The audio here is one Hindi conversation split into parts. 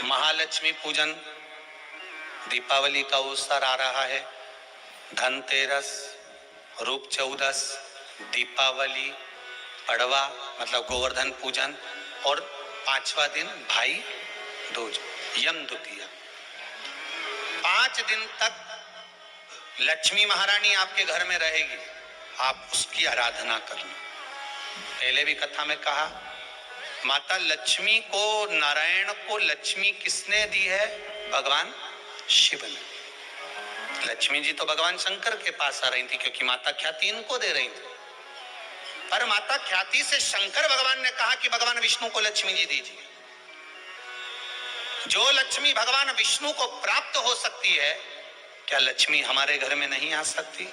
महालक्ष्मी पूजन, दीपावली का अवसर आ रहा है, धनतेरस, रूप चौदस, दीपावली, पड़वा मतलब गोवर्धन पूजन और 5वां दिन भाई दूज, यम द्वितीया। 5 दिन तक लक्ष्मी महारानी आपके घर में रहेगी, आप उसकी आराधना करना। पहले भी कथा में कहा, माता लक्ष्मी को, नारायण को लक्ष्मी किसने दी है? भगवान शिव ने। लक्ष्मी जी तो भगवान शंकर के पास आ रही थी क्योंकि माता ख्याति इनको दे रही थी, पर माता ख्याति से शंकर भगवान ने कहा कि भगवान विष्णु को लक्ष्मी जी दीजिए। जो लक्ष्मी भगवान विष्णु को प्राप्त हो सकती है, क्या लक्ष्मी हमारे घर में नहीं आ सकती?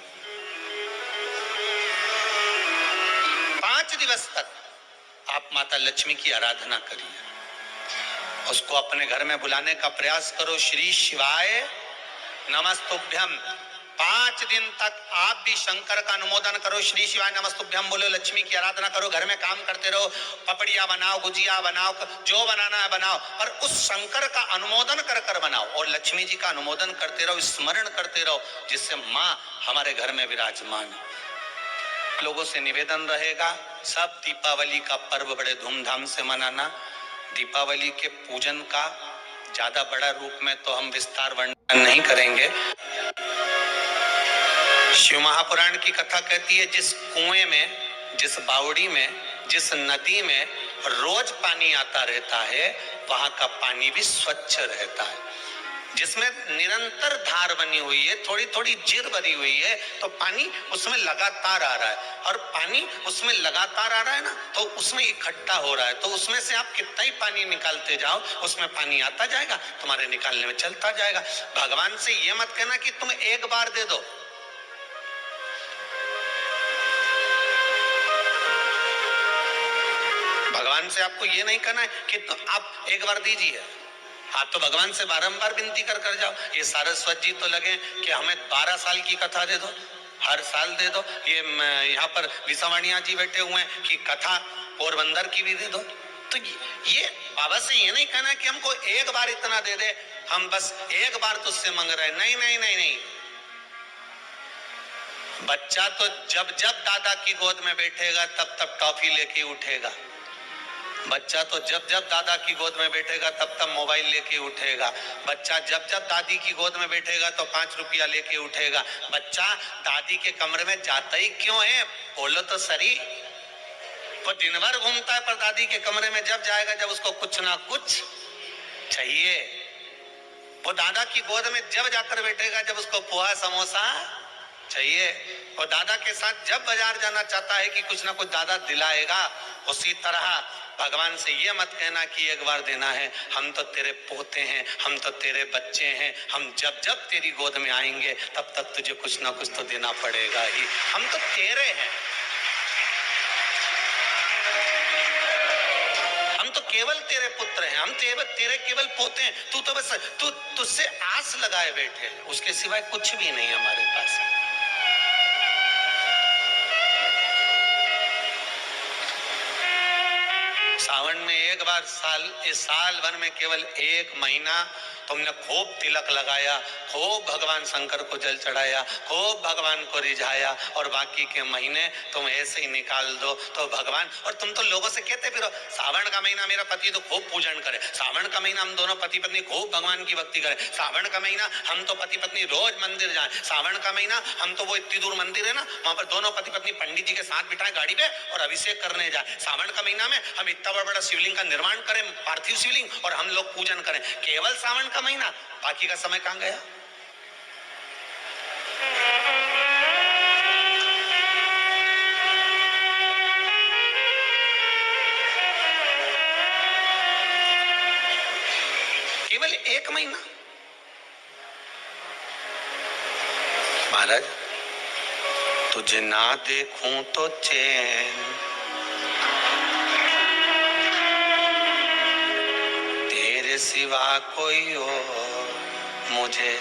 5 दिवस तक आप माता लक्ष्मी की आराधना करिए, उसको अपने घर में बुलाने का प्रयास करो। श्री शिवाय नमस्तुभ्यम। 5 दिन तक आप भी शंकर का अनुमोदन करो, श्री शिवाय नमस्तुभ्यम बोलो, लक्ष्मी की आराधना करो, घर में काम करते रहो, पपड़िया बनाओ, गुजिया बनाओ, जो बनाना है बनाओ, पर उस शंकर का अनुमोदन कर कर बनाओ और लक्ष्मी जी का अनुमोदन करते रहो, स्मरण करते रहो, जिससे माँ हमारे घर में विराजमान है। लोगों से निवेदन रहेगा, सब दीपावली का पर्व बड़े धूमधाम से मनाना। दीपावली के पूजन का ज्यादा बड़ा रूप में तो हम विस्तार वर्णन नहीं करेंगे। शिव महापुराण की कथा कहती है, जिस कुएं में, जिस बावड़ी में, जिस नदी में रोज पानी आता रहता है, वहां का पानी भी स्वच्छ रहता है। जिसमें निरंतर धार बनी हुई है, थोड़ी थोड़ी जीर बनी हुई है, तो पानी उसमें लगातार आ रहा है, और पानी उसमें लगातार आ रहा है ना, तो उसमें इकट्ठा हो रहा है, तो उसमें से आप कितना ही पानी निकालते जाओ, उसमें पानी आता जाएगा, तुम्हारे निकालने में चलता जाएगा। भगवान से ये मत कहना कि तुम एक बार दे दो। भगवान से आपको ये नहीं कहना है कि तो आप एक बार दीजिए, आप तो भगवान से बारंबार विनती कर कर जाओ। ये सारस्वत जी तो लगे कि हमें 12 साल की कथा दे दो, हर साल दे दो। ये यहाँ पर विसावाणिया जी बैठे हुए हैं कि कथा पोरबंदर की भी दे दो। तो ये बाबा से ये नहीं कहना कि हमको एक बार इतना दे दे, हम बस एक बार तुझसे मांग रहे हैं। नहीं नहीं नहीं नहीं, बच्चा तो जब जब दादा की गोद में बैठेगा तब तब टॉफी लेके उठेगा। बच्चा तो जब जब दादा की गोद में बैठेगा तब तब मोबाइल लेके उठेगा। बच्चा जब जब दादी की गोद में बैठेगा तो 5 रुपया लेके उठेगा। बच्चा दादी के कमरे में जाता ही क्यों है? बोलो तो सही। वो दिन भर घूमता है, पर दादी के कमरे में जब जाएगा जब उसको कुछ ना कुछ चाहिए। वो दादा की गोद में जब जाकर बैठेगा जब उसको पोहा समोसा चाहिए। और दादा के साथ जब बाजार जाना चाहता है कि कुछ ना कुछ दादा दिलाएगा। उसी तरह भगवान से ये मत कहना कि एक बार देना है, हम तो तेरे पोते हैं, हम तो तेरे बच्चे हैं, हम जब जब तेरी गोद में आएंगे तब तक तुझे कुछ ना कुछ तो देना पड़ेगा ही, हम तो तेरे हैं, हम तो केवल तेरे पुत्र हैं, हम तेरे केवल पोते हैं। तू तो बस तुझसे आस लगाए बैठे, उसके सिवाय कुछ भी नहीं हमारे पास। सावन में एक बार, साल भर में केवल 1 महीना तुमने खूब तिलक लगाया, खूब भगवान शंकर को जल चढ़ाया, खूब भगवान को रिझाया, और बाकी के महीने तुम ऐसे ही निकाल दो तो भगवान। और तुम तो लोगों से कहते फिरो, सावन का महीना मेरा पति तो खूब पूजन करे, सावन का महीना हम दोनों पति पत्नी खूब भगवान की भक्ति करें, सावन का महीना हम तो पति पत्नी रोज मंदिर जाए, सावन का महीना हम तो वो इतनी दूर मंदिर है ना, वहां पर दोनों पति पत्नी पंडित जी के साथ बिठाए गाड़ी पे और अभिषेक करने जाए, सावन का महीना में हम इतना बड़ा शिवलिंग का निर्माण करें, पार्थिव शिवलिंग, और हम लोग पूजन करें। केवल सावन का महीना, बाकी का समय कहां गया? केवल 1 महीना। महाराज, तुझे ना देखूं तो चैन, तेरे सिवा कोई और मुझे।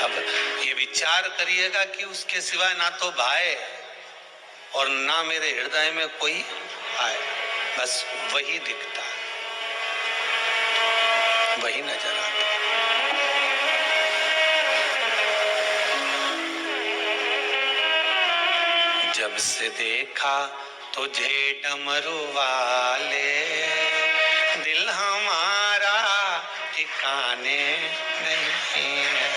अब ये विचार करिएगा कि उसके सिवा ना तो भाई और ना मेरे हृदय में कोई आए, बस वही दिखता है। जब से देखा तुझे डमरू वाले, दिल हमारा ठिकाने नहीं है।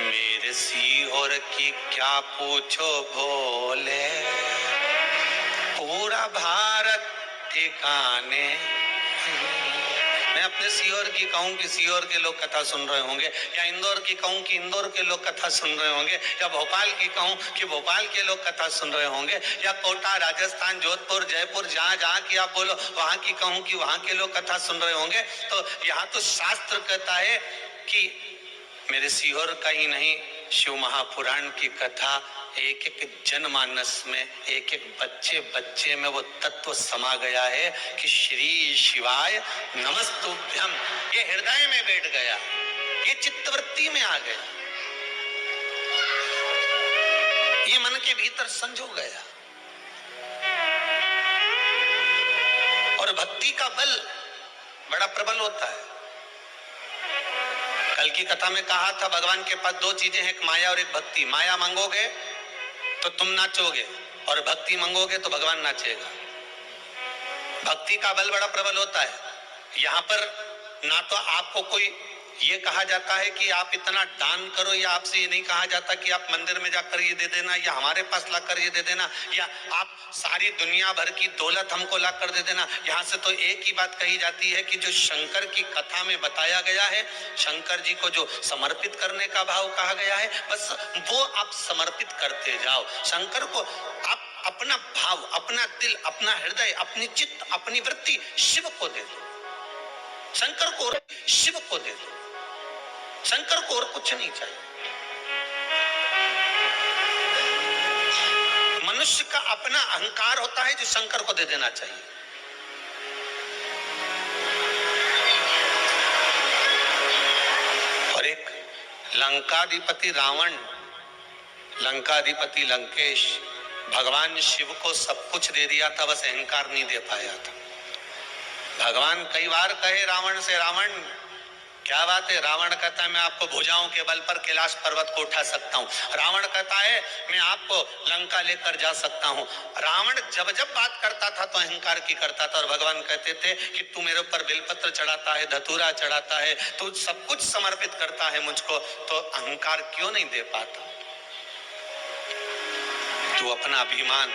मेरे सीहोर की क्या पूछो भोले, पूरा भारत ठिकाने। मैं अपने सीहोर की कहूँ कि सीहोर के लोग कथा सुन रहे होंगे, या इंदौर की कहूँ कि इंदौर के लोग कथा सुन रहे होंगे, या भोपाल की कहूँ कि भोपाल के लोग कथा सुन रहे होंगे, या कोटा, राजस्थान, जोधपुर, जयपुर, जहाँ जहाँ की आप बोलो वहाँ की कहूँ कि वहाँ के लोग कथा सुन रहे होंगे। तो यहाँ तो शास्त्र कहता है कि मेरे सीहोर का ही नहीं, शिव महापुराण की कथा एक एक जनमानस में, एक एक बच्चे बच्चे में वो तत्व समा गया है कि श्री शिवाय नमस्तुभ्यम, ये हृदय में बैठ गया, ये चित्तवृत्ति में आ गया, ये मन के भीतर संजो गया। और भक्ति का बल बड़ा प्रबल होता है। कल की कथा में कहा था भगवान के पास दो चीजें हैं, एक माया और एक भक्ति। माया मांगोगे तो तुम नाचोगे, और भक्ति मांगोगे तो भगवान नाचेगा। भक्ति का बल बड़ा प्रबल होता है। यहाँ पर ना तो आपको कोई ये कहा जाता है कि आप इतना दान करो, या आपसे ये नहीं कहा जाता कि आप मंदिर में जाकर ये दे देना, या हमारे पास लाकर ये दे देना, या आप सारी दुनिया भर की दौलत हमको लाकर दे देना। यहाँ से तो एक ही बात कही जाती है कि जो शंकर की कथा में बताया गया है, शंकर जी को जो समर्पित करने का भाव कहा गया है, बस वो आप समर्पित करते जाओ। शंकर को आप अपना भाव, अपना दिल, अपना हृदय, अपनी चित्त, अपनी वृत्ति शिव को दे दो। शंकर को, शिव को दे दो। शंकर को और कुछ नहीं चाहिए। मनुष्य का अपना अहंकार होता है जो शंकर को दे देना चाहिए। और एक लंकाधिपति रावण, लंकाधिपति लंकेश, भगवान शिव को सब कुछ दे दिया था, बस अहंकार नहीं दे पाया था। भगवान कई बार कहे रावण से, रावण क्या बात है? रावण कहता है मैं आपको भुजाओं के बल पर कैलाश पर्वत को उठा सकता हूँ। रावण कहता है मैं आपको लंका लेकर जा सकता हूँ। रावण जब जब बात करता था तो अहंकार की करता था, और भगवान कहते थे कि तू मेरे ऊपर बेलपत्र चढ़ाता है, धतूरा चढ़ाता है, तू सब कुछ समर्पित करता है मुझको, तो अहंकार क्यों नहीं दे पाता? तू अपना अभिमान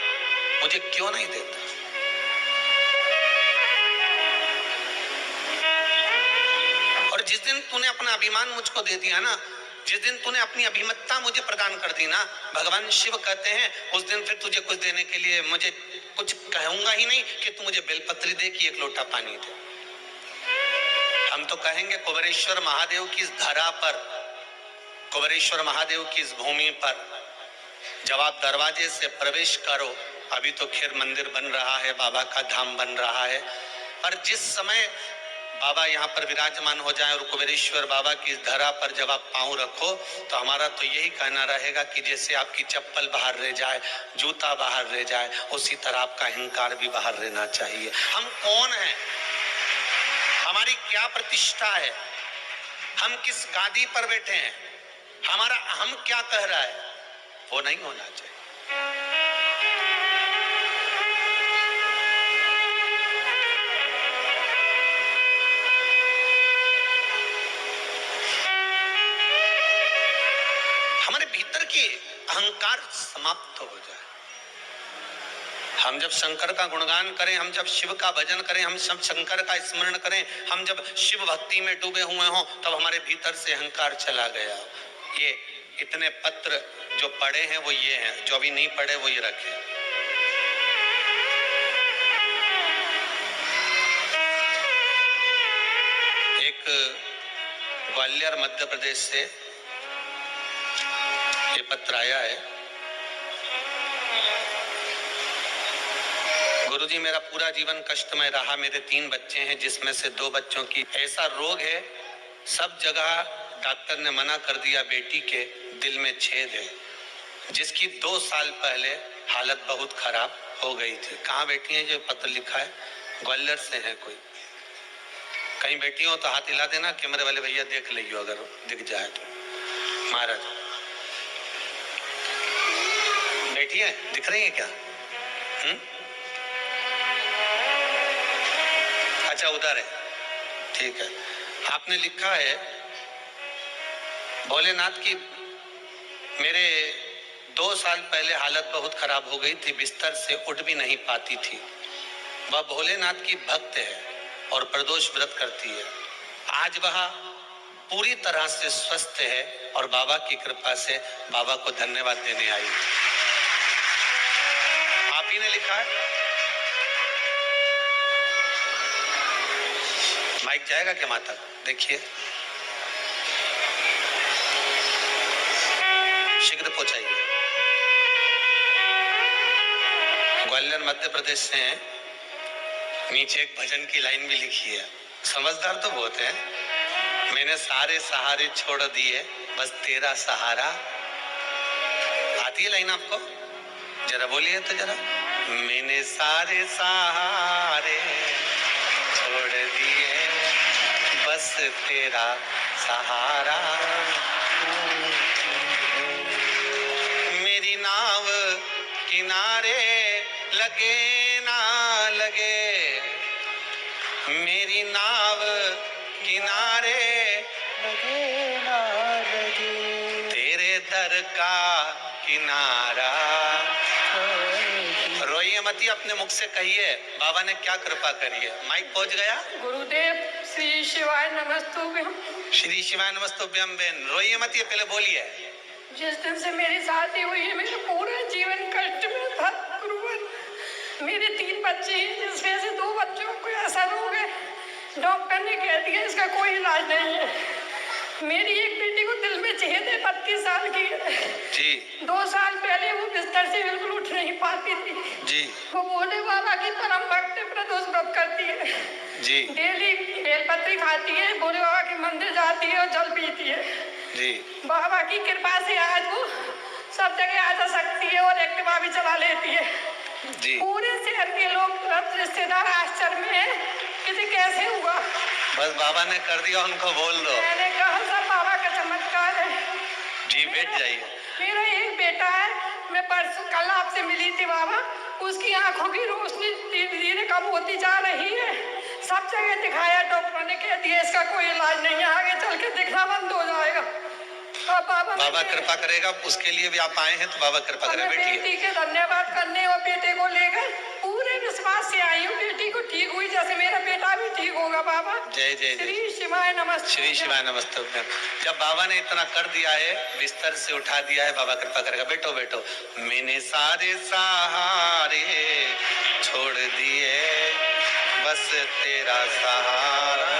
मुझे क्यों नहीं देता? और जिस दिन तूने अपना अभिमान मुझको दे दिया ना, जिस दिन तूने अपनी अभिमतता मुझे प्रदान कर दी ना, भगवान शिव कहते हैं उस दिन फिर तुझे कुछ देने के लिए मुझे कुछ कहूंगा ही नहीं कि तू मुझे बेलपत्री दे कि एक लोटा पानी दे। हम तो कहेंगे कुबेरेश्वर महादेव की इस धरा पर, कुबेरेश्वर महादेव की इस भूमि पर जब आप दरवाजे से प्रवेश करो, अभी तो खैर मंदिर बन रहा है, बाबा का धाम बन रहा है, पर जिस समय बाबा यहाँ पर विराजमान हो जाए और कुबेरेश्वर बाबा की धरा पर जब आप पांव रखो, तो हमारा तो यही कहना रहेगा कि जैसे आपकी चप्पल बाहर रह जाए, जूता बाहर रह जाए, उसी तरह आपका अहंकार भी बाहर रहना चाहिए। हम कौन हैं? हमारी क्या प्रतिष्ठा है? हम किस गादी पर बैठे हैं? हमारा हम क्या कह रहा है? वो नहीं होना चाहिए। हमारे भीतर के अहंकार समाप्त हो जाए। हम जब शंकर का गुणगान करें, हम जब शिव का भजन करें, हम सब शंकर का स्मरण करें, हम जब शिव भक्ति में डूबे हुए हों, तब हमारे भीतर से अहंकार चला गया। ये इतने पत्र जो पढ़े हैं वो ये हैं, जो अभी नहीं पढ़े वो ये रखे। एक ग्वालियर मध्य प्रदेश से ये पत्र आया है। गुरुजी, मेरा पूरा जीवन कष्टमय रहा। मेरे 3 बच्चे हैं, जिसमें से 2 बच्चों की ऐसा रोग है, सब जगह डॉक्टर ने मना कर दिया, बेटी के दिल में छेद है, जिसकी 2 साल पहले हालत बहुत खराब हो गई थी। कहाँ बैठी है? जो पत्र लिखा है ग्वालियर से है। कोई कहीं बैठी हो तो हाथ हिला देना, कैमरे वाले भैया देख लियो अगर दिख जाए तो। महाराज बैठी है, दिख रही है क्या? अच्छा उधर है, ठीक है। आपने लिखा है भोलेनाथ की मेरे 2 साल पहले हालत बहुत खराब हो गई थी, बिस्तर से उठ भी नहीं पाती थी। वह भोलेनाथ की भक्त है और प्रदोष व्रत करती है। आज वह पूरी तरह से स्वस्थ है और बाबा की कृपा से बाबा को धन्यवाद देने आई। आप ही ने लिखा है। माइक जाएगा क्या माता? देखिए शीघ्र पहुंचाइए। ग्वालियर मध्य प्रदेश से हैं। नीचे एक भजन की लाइन भी लिखी है, समझदार तो बहुत है। मैंने सारे सहारे छोड़ दिए बस तेरा सहारा। आती है लाइन आपको? जरा बोलिए तो जरा। मैंने सारे सहारे छोड़ दिए बस तेरा सहारा। मेरी नाव किनारे लगे ना लगे, मेरी नाव किनारे लगे ना लगे, तेरे दर का किनारा। रोइए मती, अपने मुख से कहिए बाबा ने क्या कृपा करी है। माइक पहुंच गया। गुरुदेव श्री शिवाय नमस्तुभ्यम। श्री शिवाय नमस्तुभ्यम। बहन रोइए मती, पहले बोलिए। जिस दिन से मेरी शादी हुई है मेरा पूरा जीवन कष्ट में था गुरुवर। मेरे 3 बच्चे हैं जिसमें से 2 बच्चों को ऐसा रोग है, डॉक्टर ने कह दिया इसका कोई इलाज नहीं है। मेरी एक बेटी को दिल में छेद है, 32 साल की है जी। 2 साल पहले वो बिस्तर से बिल्कुल उठ नहीं पाती थी जी। वो भोले बाबा की परम भक्त प्रदोष व्रत करती है जी। डेली बेलपत्री खाती है, भोले बाबा के मंदिर जाती है और जल पीती है जी। बाबा की कृपा से आज वो सब जगह आ जा सकती है और एक्टिवा भी चला लेती है जी। पूरे शहर के लोग रिश्तेदार आश्चर्य में है कि कैसे हुआ। बस बाबा ने कर दिया, उनको बोल दो। मैंने कहा सब बाबा का चमत्कार है जी। बैठ जाइए। मेरा एक बेटा है, मैं परसों कल आपसे मिली थी बाबा, उसकी आंखों की रोशनी धीरे धीरे कम होती जा रही है। सब जगह दिखाया, डॉक्टर ने कह दिया इसका कोई इलाज नहीं है, आगे चल के दिखना बंद हो जाएगा। बाबा कृपा करेगा, उसके लिए भी आप आए हैं तो बाबा कृपा करेगा। बेटी के धन्यवाद करने और बेटे को लेकर पूरे विश्वास से आई हूँ। बेटी को ठीक हुई जैसे मेरा बेटा भी ठीक होगा बाबा। जय जय श्री शिवाय नमस्ते। श्री शिवाय नमस्ते। जब बाबा ने इतना कर दिया है, बिस्तर से उठा दिया है, बाबा कृपा करेगा। बैठो बैठो। मैंने सारे सहारे छोड़ दिए बस तेरा सहारा।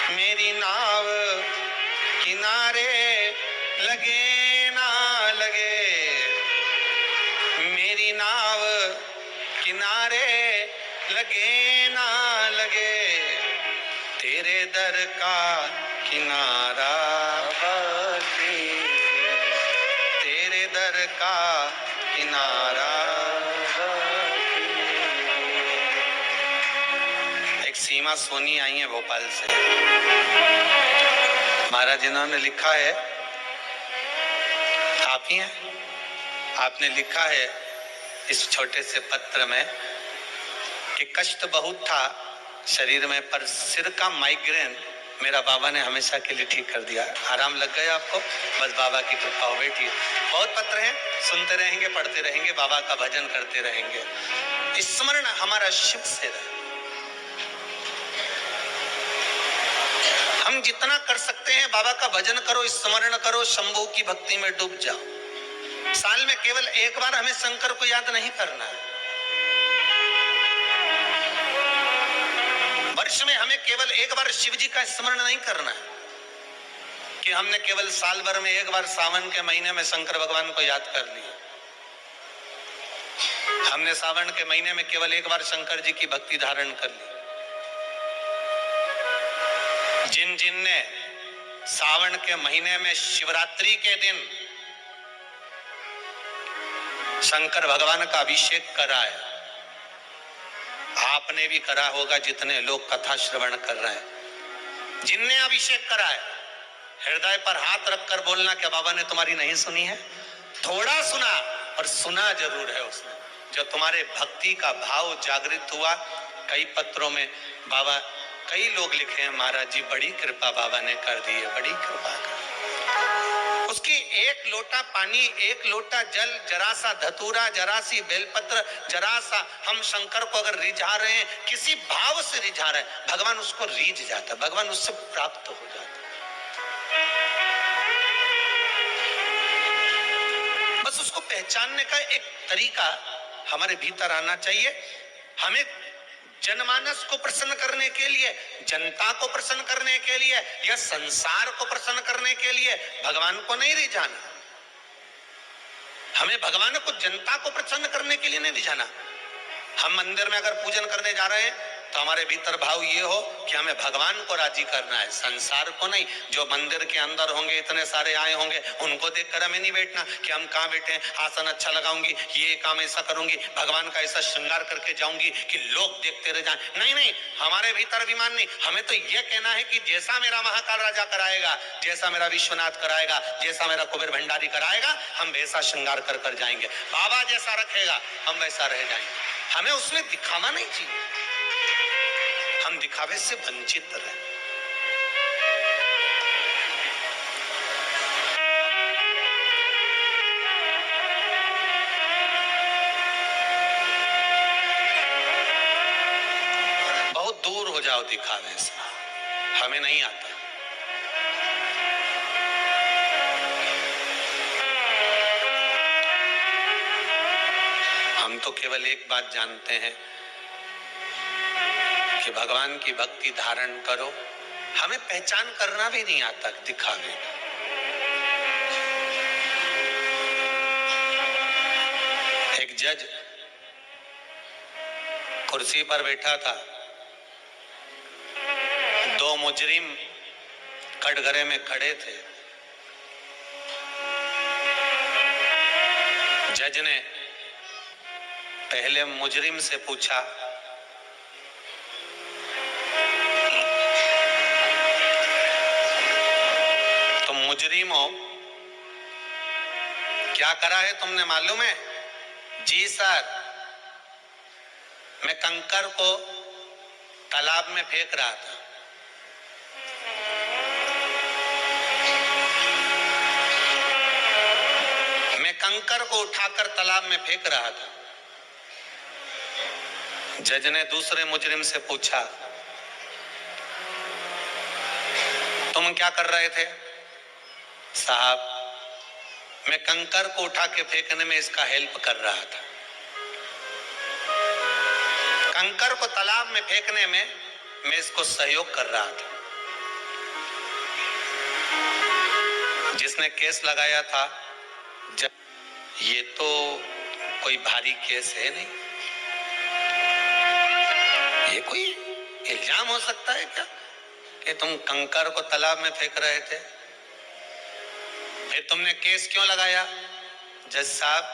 मेरी नाव किनारे लगे ना लगे, मेरी नाव किनारे लगे ना लगे, तेरे दर का किनारा बसे, तेरे दर का किनारा बसे। एक सीमा सोनी आई है भोपाल से। महाराज जिन्होंने लिखा है, आप ही हैं। आपने लिखा है इस छोटे से पत्र में कि कष्ट बहुत था शरीर में, पर सिर का माइग्रेन मेरा बाबा ने हमेशा के लिए ठीक कर दिया। आराम लग गया आपको, बस बाबा की कृपा हो। बेटी बहुत पत्र हैं, सुनते रहेंगे, पढ़ते रहेंगे, बाबा का भजन करते रहेंगे। स्मरण हमारा शिव से रहे। हम जितना कर सकते हैं बाबा का भजन करो, स्मरण करो, शंभू की भक्ति में डूब जाओ। साल में केवल एक बार हमें शंकर को याद नहीं करना है। वर्ष में हमें केवल एक बार शिव जी का स्मरण नहीं करना है कि हमने केवल साल भर में एक बार सावन के महीने में शंकर भगवान को याद कर लिया। हमने सावन के महीने में केवल एक बार शंकर जी की भक्ति धारण कर ली। जिन जिन ने सावन के महीने में शिवरात्रि के दिन शंकर भगवान का अभिषेक करा है, आपने भी करा होगा जितने लोग कथा श्रवण कर रहे हैं। जिनने अभिषेक करा है हृदय पर हाथ रखकर बोलना, क्या बाबा ने तुम्हारी नहीं सुनी है? थोड़ा सुना, और सुना जरूर है उसने। जो तुम्हारे भक्ति का भाव जागृत हुआ, कई पत्रों में बाबा, कई लोग लिखे हैं, महाराज जी बड़ी कृपा बाबा ने कर दी है, बड़ी कृपा कर। उसकी एक लोटा पानी, एक लोटा जल, जरा सा धतूरा, जरा सी बेलपत्र, जरा सा हम शंकर को अगर रिझा रहे हैं, किसी भाव से रिझा रहे हैं, भगवान उसको रीझ जाता, भगवान उससे प्राप्त हो जाता। बस उसको पहचानने का एक तरीका हमारे भीतर आना चाहिए। हमें जनमानस को प्रसन्न करने के लिए, जनता को प्रसन्न करने के लिए, या संसार को प्रसन्न करने के लिए भगवान को नहीं रिझाना। हमें भगवान को, जनता को प्रसन्न करने के लिए नहीं रिझाना। हम मंदिर में अगर पूजन करने जा रहे हैं तो हमारे भीतर भाव ये हो कि हमें भगवान को राजी करना है, संसार को नहीं। जो मंदिर के अंदर होंगे, इतने सारे आए होंगे, उनको देखकर हमें नहीं बैठना कि हम कहाँ बैठे, आसन अच्छा लगाऊंगी, ये काम ऐसा करूंगी, भगवान का ऐसा श्रृंगार करके जाऊंगी कि लोग देखते रह जाएं। नहीं नहीं, हमारे भीतर अभिमान नहीं। हमें तो यह कहना है कि जैसा मेरा महाकाल राजा कराएगा, जैसा मेरा विश्वनाथ कराएगा, जैसा मेरा कुबेर भंडारी कराएगा, हम वैसा श्रृंगार कर कर जाएंगे। बाबा जैसा रखेगा हम वैसा रह जाएंगे। हमें उसमें दिखावा नहीं चाहिए, हम दिखावे से वंचित रहे। बहुत दूर हो जाओ दिखावे से, हमें नहीं आता। हम तो केवल एक बात जानते हैं कि भगवान की भक्ति धारण करो। हमें पहचान करना भी नहीं आता दिखावे। एक जज कुर्सी पर बैठा था, दो मुजरिम कटघरे में खड़े थे। जज ने पहले मुजरिम से पूछा, तुम मुजरिम हो, क्या करा है तुमने मालूम है? जी सर, मैं कंकर को तालाब में फेंक रहा था। मैं कंकर को उठाकर तालाब में फेंक रहा था। जज ने दूसरे मुजरिम से पूछा, तुम क्या कर रहे थे? साहब, मैं कंकर को उठा के फेंकने में इसका हेल्प कर रहा था। कंकर को तालाब में फेंकने में मैं इसको सहयोग कर रहा था। जिसने केस लगाया था, ये तो कोई भारी केस है नहीं, ये कोई इल्जाम हो सकता है क्या कि तुम कंकर को तालाब में फेंक रहे थे? फिर तुमने केस क्यों लगाया? जज साहब,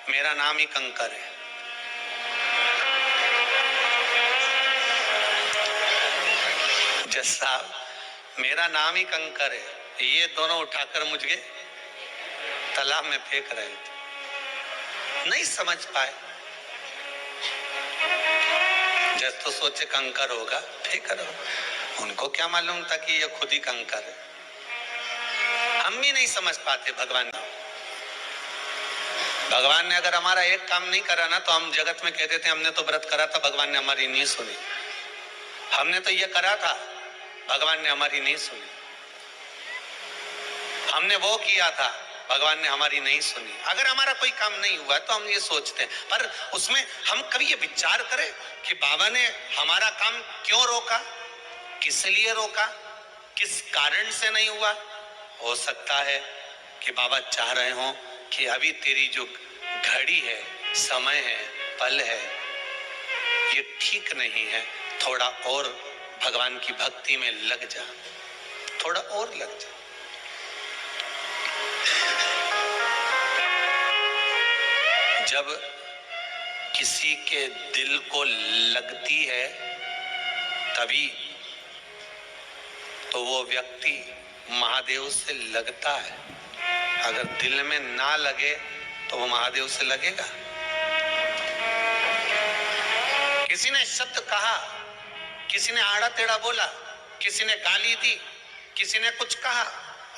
मेरा नाम ही कंकर है। जज साहब, मेरा नाम ही कंकर है, ये दोनों उठाकर मुझे तालाब में फेंक रहे थे। नहीं समझ पाए। जज तो सोचे कंकर होगा, फेंक रहा हूं। उनको क्या मालूम था कि ये खुद ही कंकर है। हम भी नहीं समझ पाते भगवान। भगवान ने अगर हमारा एक काम नहीं करा ना, तो हम जगत में कहते थे हमने तो व्रत करा था, भगवान ने हमारी नहीं सुनी। हमने तो ये करा था, भगवान ने हमारी नहीं सुनी। हमने वो किया था, भगवान ने हमारी नहीं सुनी। अगर हमारा कोई काम नहीं हुआ तो हम ये सोचते हैं, पर उसमें हम कभी ये विचार करें कि बाबा ने हमारा काम क्यों रोका, किस लिए रोका, किस कारण से नहीं हुआ। हो सकता है कि बाबा चाह रहे हो कि अभी तेरी जो घड़ी है, समय है, पल है, ये ठीक नहीं है, थोड़ा और भगवान की भक्ति में लग जा, थोड़ा और लग जा। जब किसी के दिल को लगती है, तभी तो वो व्यक्ति महादेव से लगता है, अगर दिल में ना लगे तो वो महादेव से लगेगा। किसी ने शब्द कहा, किसी ने आड़ा टेढ़ा बोला, किसी ने गाली दी, किसी ने कुछ कहा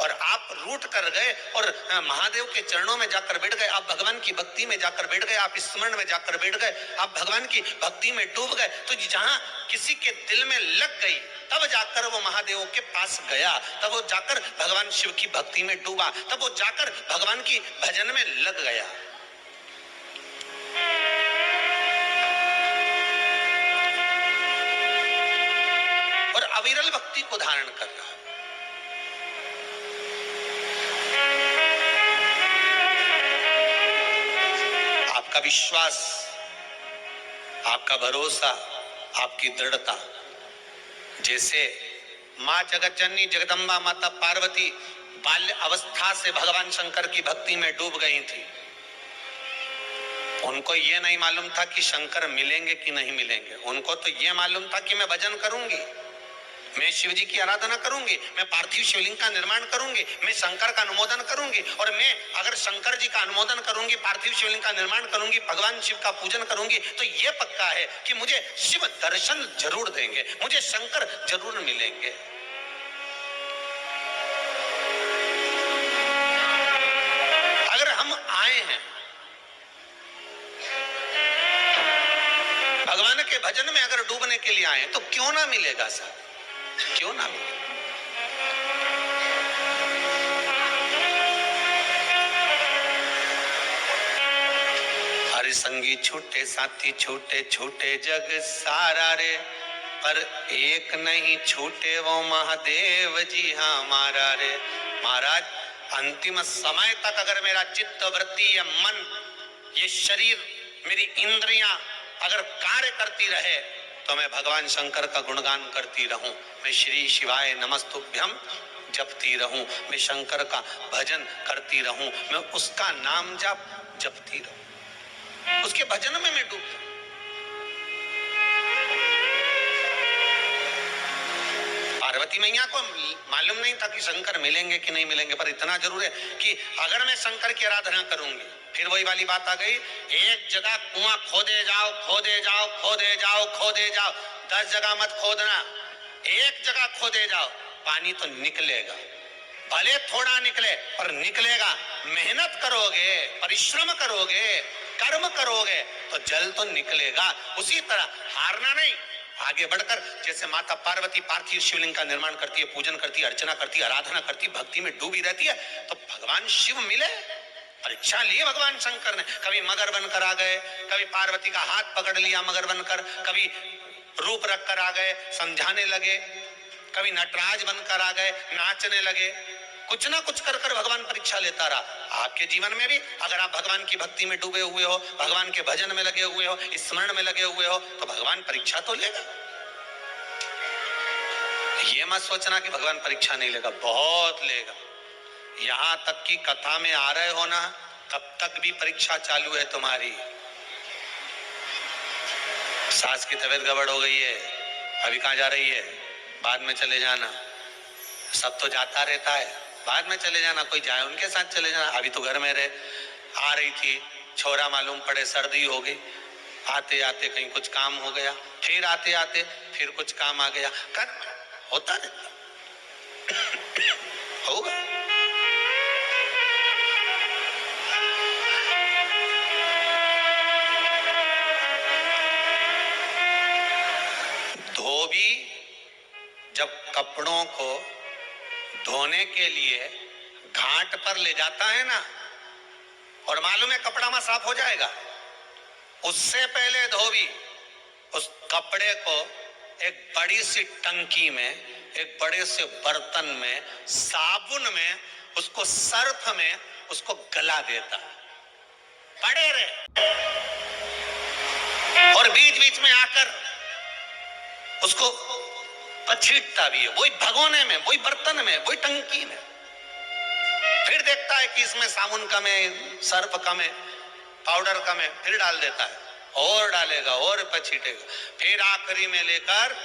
और आप रूठ कर गए और महादेव के चरणों में जाकर बैठ गए, आप भगवान की भक्ति में जाकर बैठ गए, आप स्मरण में जाकर बैठ गए, आप भगवान की भक्ति में डूब गए, तो जहां किसी के दिल में लग गई तब जाकर वो महादेव के पास गया, तब वो जाकर भगवान शिव की भक्ति में डूबा, तब वो जाकर भगवान की भजन में लग गया। और अविरल भक्ति को धारण कर रहा। आपका विश्वास, आपका भरोसा, आपकी दृढ़ता, जैसे मां जगत जननी जगदम्बा माता पार्वती बाल्य अवस्था से भगवान शंकर की भक्ति में डूब गई थी। उनको ये नहीं मालूम था कि शंकर मिलेंगे कि नहीं मिलेंगे, उनको तो ये मालूम था कि मैं भजन करूंगी, मैं शिव जी की आराधना करूंगी, मैं पार्थिव शिवलिंग का निर्माण करूंगी, मैं शंकर का अनुमोदन करूंगी, और मैं अगर शंकर जी का अनुमोदन करूंगी, पार्थिव शिवलिंग का निर्माण करूंगी, भगवान शिव का पूजन करूंगी, तो ये पक्का है कि मुझे शिव दर्शन जरूर देंगे, मुझे शंकर जरूर मिलेंगे। अगर हम आए हैं भगवान के भजन में, अगर डूबने के लिए आए तो क्यों ना मिलेगा साहब, क्यों ना मिले। हरि संगी छूटे साथी छूटे, छूटे जग सारा रे, पर एक नहीं छूटे वो महादेव जी हमारा रे। महाराज, अंतिम समय तक अगर मेरा चित्त वृत्ति, ये मन, ये शरीर, मेरी इंद्रियां अगर कार्य करती रहे तो मैं भगवान शंकर का गुणगान करती रहूं, मैं श्री शिवाय नमस्तुभ्यम जपती रहूं, मैं शंकर का भजन करती रहूं, मैं उसका नाम जपती रहूं, उसके भजन में मैं डूबती। पार्वती मैया को मालूम नहीं था कि शंकर मिलेंगे कि नहीं मिलेंगे, पर इतना जरूर है कि अगर मैं शंकर की आराधना करूंगी, फिर वही वाली बात आ गई, एक जगह कुआं खोदे जाओ, खोदे जाओ, खोदे जाओ, खोदे जाओ, 10 जगह मत खोदना, एक जगह खोदे जाओ, पानी तो निकलेगा, भले थोड़ा निकले पर निकलेगा। मेहनत करोगे, परिश्रम करोगे, कर्म करोगे तो जल तो निकलेगा। उसी तरह हारना नहीं, आगे बढ़कर जैसे माता पार्वती पार्थिव शिवलिंग का निर्माण करती है, पूजन करती है, अर्चना करती है, आराधना करती है, भक्ति में डूबी रहती है, तो भगवान शिव मिले। परीक्षा ली भगवान शंकर ने, कभी मगर बनकर आ गए, कभी पार्वती का हाथ पकड़ लिया मगर बनकर, कभी रूप रखकर आ गए, समझाने लगे, कभी नटराज बनकर आ गए, नाचने लगे, कुछ ना कुछ कर कर भगवान परीक्षा लेता रहा। आपके जीवन में भी अगर आप भगवान की भक्ति में डूबे हुए हो, भगवान के भजन में लगे हुए हो, स्मरण में लगे हुए हो, तो भगवान परीक्षा तो लेगा। ये मत सोचना कि भगवान परीक्षा नहीं लेगा, बहुत लेगा। यहां तक की कथा में आ रहे हो ना, तब तक भी परीक्षा चालू है तुम्हारी। सास की तबीयत गड़बड़ हो गई है, अभी कहां जा रही है, बाद में चले जाना, सब तो जाता रहता है, बाद में चले जाना, कोई जाए उनके साथ चले जाना, अभी तो घर में रहे। आ रही थी, छोरा मालूम पड़े सर्दी हो गई, आते आते कहीं कुछ काम हो गया, फिर आते आते फिर कुछ काम आ गया, कर्म होता रहता होगा। धोबी जब कपड़ों को धोने के लिए घाट पर ले जाता है ना, और मालूम है कपड़ा में साफ हो जाएगा, उससे पहले धोबी उस कपड़े को एक बड़ी सी टंकी में, एक बड़े से बर्तन में, साबुन में, उसको सर्फ में उसको गला देता, पड़े रहे, और बीच बीच में आकर उसको पछीटता भी है, वही भगोने में, वही बर्तन में, वही टंकी में। फिर देखता है कि इसमें साबुन कम है, सर्फ कम है, पाउडर कम है, फिर डाल देता है, और डालेगा और पछीटेगा, फिर आखिरी में लेकर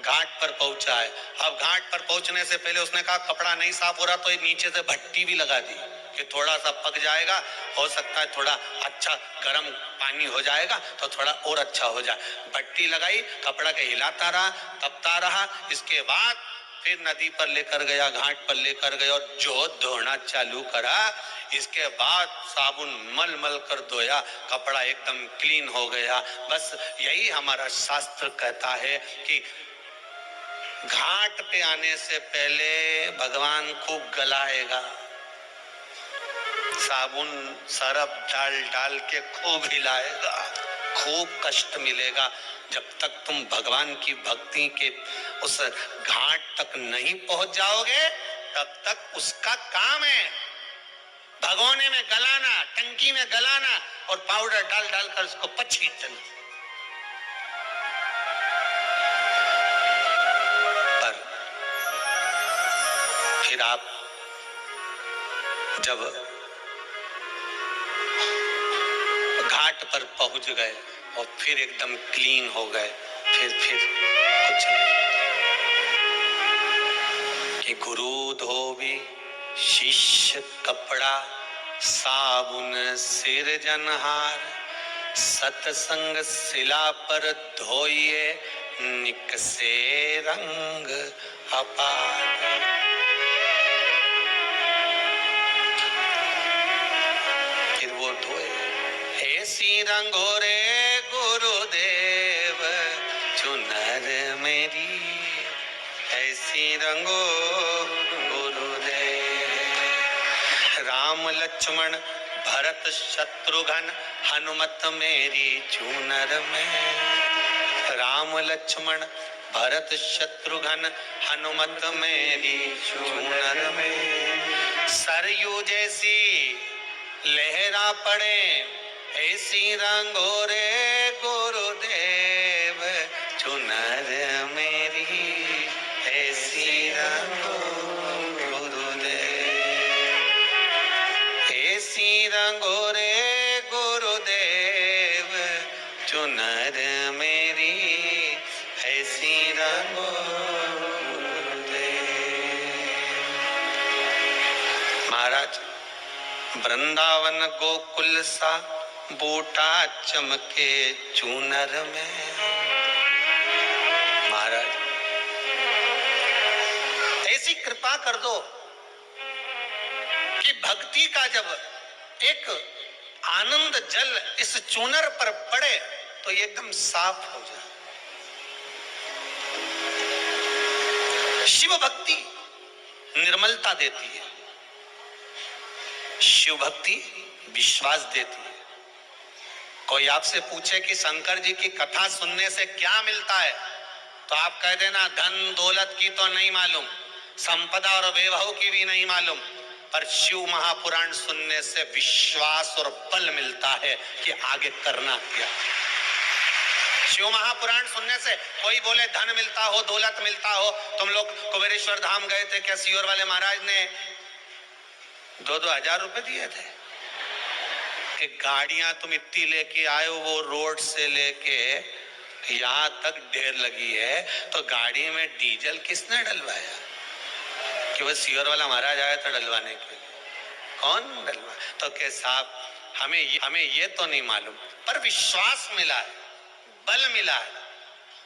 घाट पर पहुंचा है। अब घाट पर पहुंचने से पहले उसने कहा कपड़ा नहीं साफ हो रहा तो नीचे से भट्टी भी लगा दी कि थोड़ा सा पक जाएगा, हो सकता है थोड़ा अच्छा गर्म पानी हो जाएगा तो थोड़ा और अच्छा हो जाए। भट्टी लगाई, कपड़ा के हिलाता रहा, तपता रहा। इसके बाद फिर नदी पर लेकर गया, घाट पर लेकर गया और जो धोना चालू करा। इसके बाद साबुन मल मल कर धोया, कपड़ा एकदम क्लीन हो गया। बस यही हमारा शास्त्र कहता है कि घाट पे आने से पहले भगवान खूब गलाएगा, साबुन सरफ डाल डाल के खूब हिलाएगा, खूब कष्ट मिलेगा। जब तक तुम भगवान की भक्ति के उस घाट तक नहीं पहुंच जाओगे तब तक उसका काम है भगोने में गलाना, टंकी में गलाना और पाउडर डाल डाल कर उसको पछीटना। पर फिर आप जब घाट पर पहुंच गए और फिर एकदम क्लीन हो गए, फिर कुछ नहीं कि गुरु धोबी शिष्य कपड़ा, साबुन सिर जनहार, सतसंग शिला पर धोइए, निकसे रंग अपार। फिर वो धोए, ऐसी रंगोरे गुरुदेव चुनर मेरी, ऐसी रंगो गुरुदेव। राम लक्ष्मण भरत शत्रुघ्न हनुमत मेरी चूनर में, राम लक्ष्मण भरत शत्रुघ्न हनुमत मेरी चूनर में। सरयू जैसी लहरा पड़े, ऐसी रंगोरे गुरुदेव चुनर मेरी, ऐसी रंगो गुरुदेव, ऐसी रंगोरे गुरुदेव चुनर मेरी, ऐसी रंगो गुरुदेव। महाराज वृंदावन गोकुल सा बूटा चमके चूनर में। महाराज ऐसी कृपा कर दो कि भक्ति का जब एक आनंद जल इस चूनर पर पड़े तो ये एकदम साफ हो जाए। शिव भक्ति निर्मलता देती है, शिव भक्ति विश्वास देती है। कोई आपसे पूछे कि शंकर जी की कथा सुनने से क्या मिलता है तो आप कह देना धन दौलत की तो नहीं मालूम, संपदा और वैभव की भी नहीं मालूम, पर शिव महापुराण सुनने से विश्वास और बल मिलता है कि आगे करना क्या। शिव महापुराण सुनने से कोई बोले धन मिलता हो, दौलत मिलता हो। तुम लोग कुबेरेश्वर धाम गए थे क्या? सीहोर वाले महाराज ने 2-2 हजार रुपए दिए थे कि गाड़ियां तुम इतनी लेके आए हो, वो रोड से लेके यहां तक ढेर लगी है, तो गाड़ी में डीजल किसने डलवाया? कि वो सीहोर वाला महाराज आया था डलवाने के लिए। कौन डलवा? तो के साहब हमें ये तो नहीं मालूम, पर विश्वास मिला है, बल मिला है।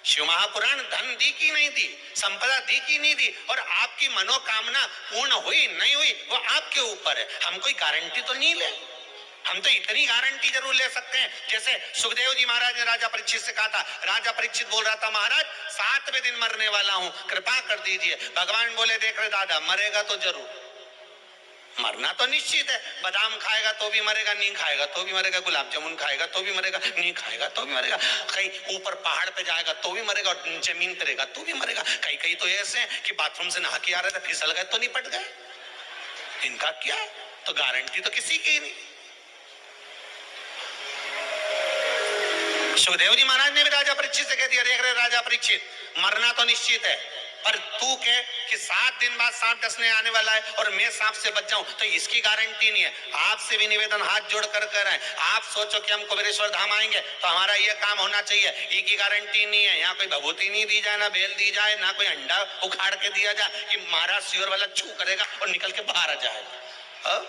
शिव महापुराण धन दी की नहीं दी, संपदा दी की नहीं दी, और आपकी मनोकामना पूर्ण हुई नहीं हुई वो आपके ऊपर है। हम कोई गारंटी तो नहीं ले, हम तो इतनी गारंटी जरूर ले सकते हैं जैसे सुखदेव जी महाराज ने राजा परीक्षित से कहा था। राजा परीक्षित बोल रहा था महाराज 7वें दिन मरने वाला हूं, कृपा कर दीजिए। भगवान बोले देख रहे दादा, मरेगा तो जरूर, मरना तो निश्चित है। बादाम खाएगा तो भी मरेगा, नहीं खाएगा तो भी मरेगा, गुलाब जामुन खाएगा तो भी मरेगा, नहीं खाएगा तो भी मरेगा, कहीं ऊपर पहाड़ पे जाएगा तो भी मरेगा, और जमीन पे रहेगा तो भी मरेगा। कई तो ऐसे हैं कि बाथरूम से नहा के आ रहे थे, फिसल गए तो निपट गए। इनका क्या? तो गारंटी तो किसी की नहीं। सुखदेव जी महाराज ने भी राजा परीक्षित से कह दिया, देख रहे राजा परीक्षित, मरना तो निश्चित है, पर तू कह कि 7 दिन बाद सांप डसने आने वाला है और मैं सांप से बच जाऊं, तो इसकी गारंटी नहीं है। आपसे भी निवेदन हाथ जोड़ कर कर रहे हैं, आप सोचो कि हम कुबेरेश्वर धाम आएंगे तो हमारा ये काम होना चाहिए, इसकी गारंटी नहीं है। यहाँ कोई भभूति नहीं दी जाए, ना बेल दी जाए, ना कोई अंडा उखाड़ के दिया जाए कि महाराज सियोर वाला छू करेगा और निकल के बाहर आ जाएगा।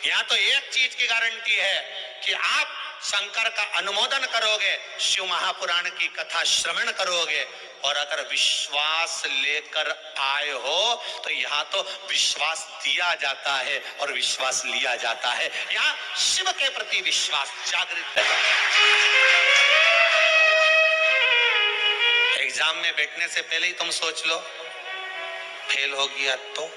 यहाँ तो एक चीज की गारंटी है कि आप शंकर का अनुमोदन करोगे, शिव महापुराण की कथा श्रवण करोगे, और अगर विश्वास लेकर आए हो तो यहाँ तो विश्वास दिया जाता है और विश्वास लिया जाता है। यहाँ शिव के प्रति विश्वास जागृत है। एग्जाम में बैठने से पहले ही तुम सोच लो, फेल हो गया तो?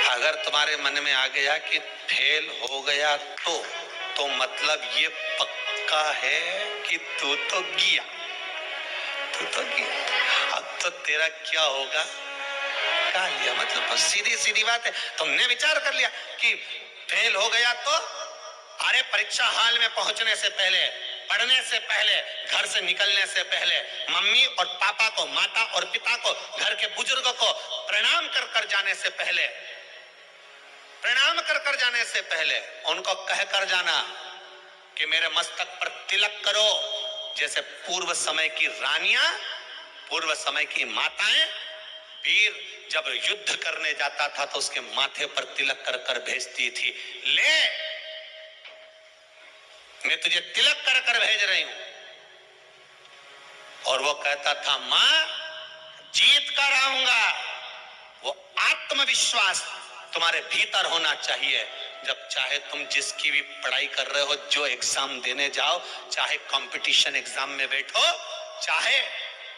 अगर तुम्हारे मन में आ गया कि फेल हो गया तो मतलब ये पक्का है कि तू तो गया। अब तो तेरा क्या होगा? का लिया मतलब सीधी बात है। तुमने विचार कर लिया कि फेल हो गया तो? अरे परीक्षा हॉल में पहुंचने से पहले, पढ़ने से पहले, घर से निकलने से पहले मम्मी और पापा को, माता और पिता को, घर के बुजुर्गों को प्रणाम कर जाने से पहले, प्रणाम कर जाने से पहले उनको कह कर जाना कि मेरे मस्तक पर तिलक करो। जैसे पूर्व समय की रानियां, पूर्व समय की माताएं, वीर जब युद्ध करने जाता था तो उसके माथे पर तिलक कर भेजती थी, ले मैं तुझे तिलक कर भेज रही हूं। और वो कहता था मां जीत कर आऊंगा। वो आत्मविश्वास तुम्हारे भीतर होना चाहिए। जब चाहे तुम जिसकी भी पढ़ाई कर रहे हो, जो एग्जाम देने जाओ, चाहे कंपटीशन एग्जाम में बैठो, चाहे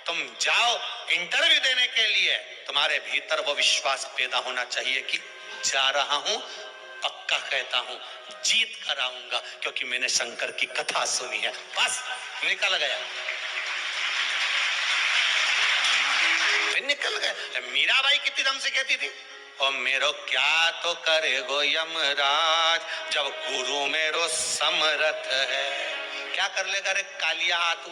तुम जाओ इंटरव्यू देने के लिए, तुम्हारे भीतर वो विश्वास पैदा होना चाहिए कि जा रहा हूं, पक्का कहता हूं जीत कर आऊंगा, क्योंकि मैंने शंकर की कथा सुनी है। बस निकल गया, निकल गए। मीराबाई कितनी दम से कहती थी, और मेरो क्या तो करेगो यमराज, जब गुरु मेरो समरथ है। क्या कर लेगा रे कालिया, हाथू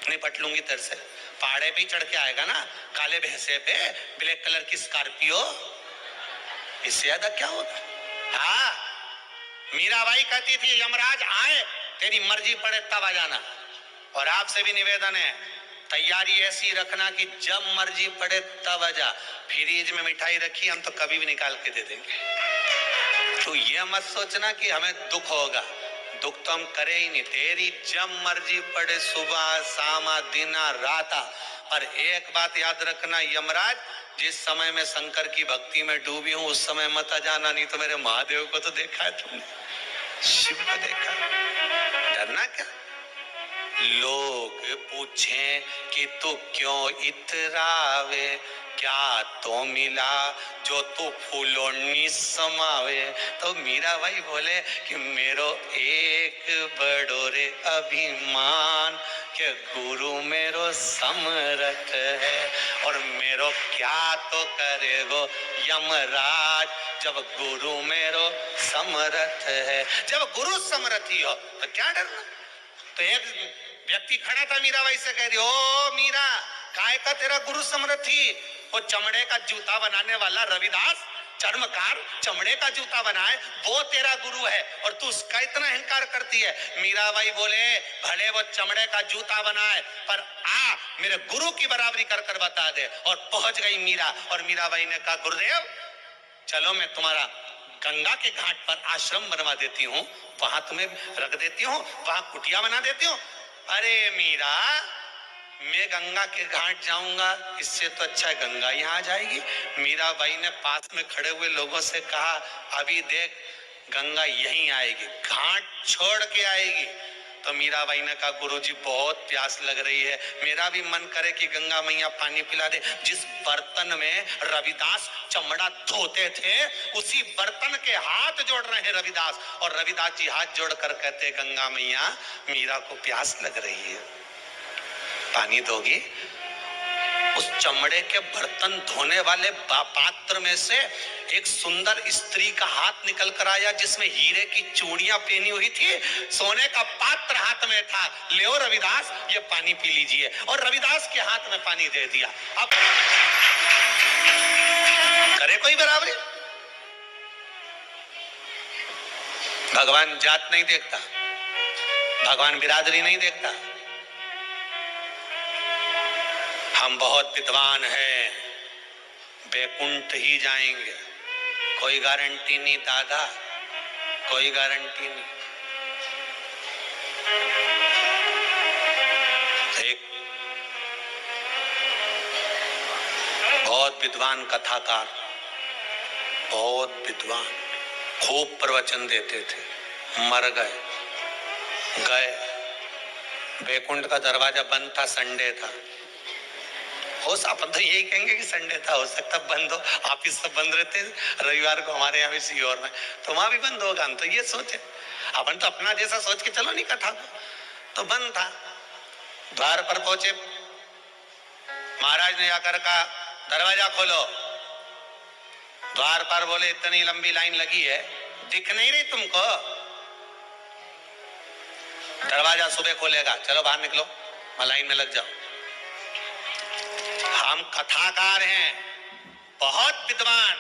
निपट लूंगी तेरे से। पहाड़े पे ही चढ़ के आएगा ना, काले भैंसे पे, ब्लैक कलर की स्कॉर्पियो, इससे ज्यादा क्या होगा? हाँ, मीराबाई कहती थी यमराज आए, तेरी मर्जी पड़े तब आ जाना। और आपसे भी निवेदन है, तैयारी ऐसी रखना कि जब मर्जी पड़े तब आ जा। फ्रिज में मिठाई रखी, हम तो कभी भी निकाल के दे देंगे। तो ये मत सोचना कि हमें दुख होगा, दुख तो हम करे ही नहीं। तेरी जब मर्जी पड़े, सुबह शाम दिन रात। और एक बात याद रखना यमराज, जिस समय में शंकर की भक्ति में डूबी हूं उस समय मत आ जाना, नहीं तो मेरे महादेव को तो देखा है तुमने, शिव को देखा, डरना क्या? लोग पूछें कि तू क्यों इतरावे, क्या तो मिला जो तू फूलोनी समावे। तो मीराबाई बोले कि मेरो एक बड़ो रे अभिमान, के गुरु मेरो समरथ है, और मेरो क्या तो करेगो यमराज, जब गुरु मेरो समरथ है। जब गुरु समर्थी हो तो क्या डरना? तो एक व्यक्ति खड़ा था, मीराबाई से कह रही, ओ मीरा, काय का तेरा गुरु समर्थी? वो चमड़े का जूता बनाने वाला रविदास, चर्मकार, चमड़े का जूता बनाए, वो तेरा गुरु है, और तू उसका इतना अहंकार करती है। मीराबाई बोले भले वो चमड़े का जूता बनाए, पर आ मेरे गुरु की बराबरी कर बता दे। और पहुंच गई मीरा, और मीराबाई ने कहा गुरुदेव चलो मैं तुम्हारा गंगा के घाट पर आश्रम बनवा देती हूँ, वहां तुम्हें रख देती हूँ, वहां कुटिया बना देती हूँ। अरे मीरा, मैं गंगा के घाट जाऊंगा, इससे तो अच्छा है गंगा यहाँ आ जाएगी। मीराबाई ने पास में खड़े हुए लोगों से कहा, अभी देख गंगा यहीं आएगी, घाट छोड़ के आएगी। तो मीराबाई ने कहा गुरुजी बहुत प्यास लग रही है, मेरा भी मन करे कि गंगा मैया पानी पिला दे। जिस बर्तन में रविदास चमड़ा धोते थे उसी बर्तन के हाथ जोड़ रहे हैं रविदास, और रविदास जी हाथ जोड़कर कहते गंगा मैया मीरा को प्यास लग रही है, पानी दोगी? उस चमड़े के बर्तन धोने वाले पात्र में से एक सुंदर स्त्री का हाथ निकल कर आया जिसमें हीरे की चूड़ियां पहनी हुई थी, सोने का पात्र हाथ में था। ले रविदास, ये पानी पी लीजिए। और रविदास के हाथ में पानी दे दिया। अब करे कोई बराबरी? भगवान जात नहीं देखता, भगवान बिरादरी नहीं देखता। हम बहुत विद्वान हैं, बैकुंठ ही जाएंगे, कोई गारंटी नहीं दादा, कोई गारंटी नहीं। एक बहुत विद्वान कथाकार, बहुत विद्वान, खूब प्रवचन देते थे, मर गए। बैकुंठ का दरवाजा बंद था, संडे था। अपन तो यही कहेंगे कि संडे था, हो सकता बंद हो, ऑफिस सब बंद रहते रविवार को, हमारे यहाँ भी सीहोर में, तो वहां भी बंद होगा। हम तो ये सोचे, अपन तो अपना जैसा सोच के चलो नहीं, कथा तो बंद था। द्वार पर पहुंचे, महाराज ने आकर कहा दरवाजा खोलो। द्वार पर बोले इतनी लंबी लाइन लगी है, दिख नहीं रही तुमको? दरवाजा सुबह खोलेगा, चलो बाहर निकलो, लाइन में लग जाओ। हम कथाकार हैं, बहुत विद्वान,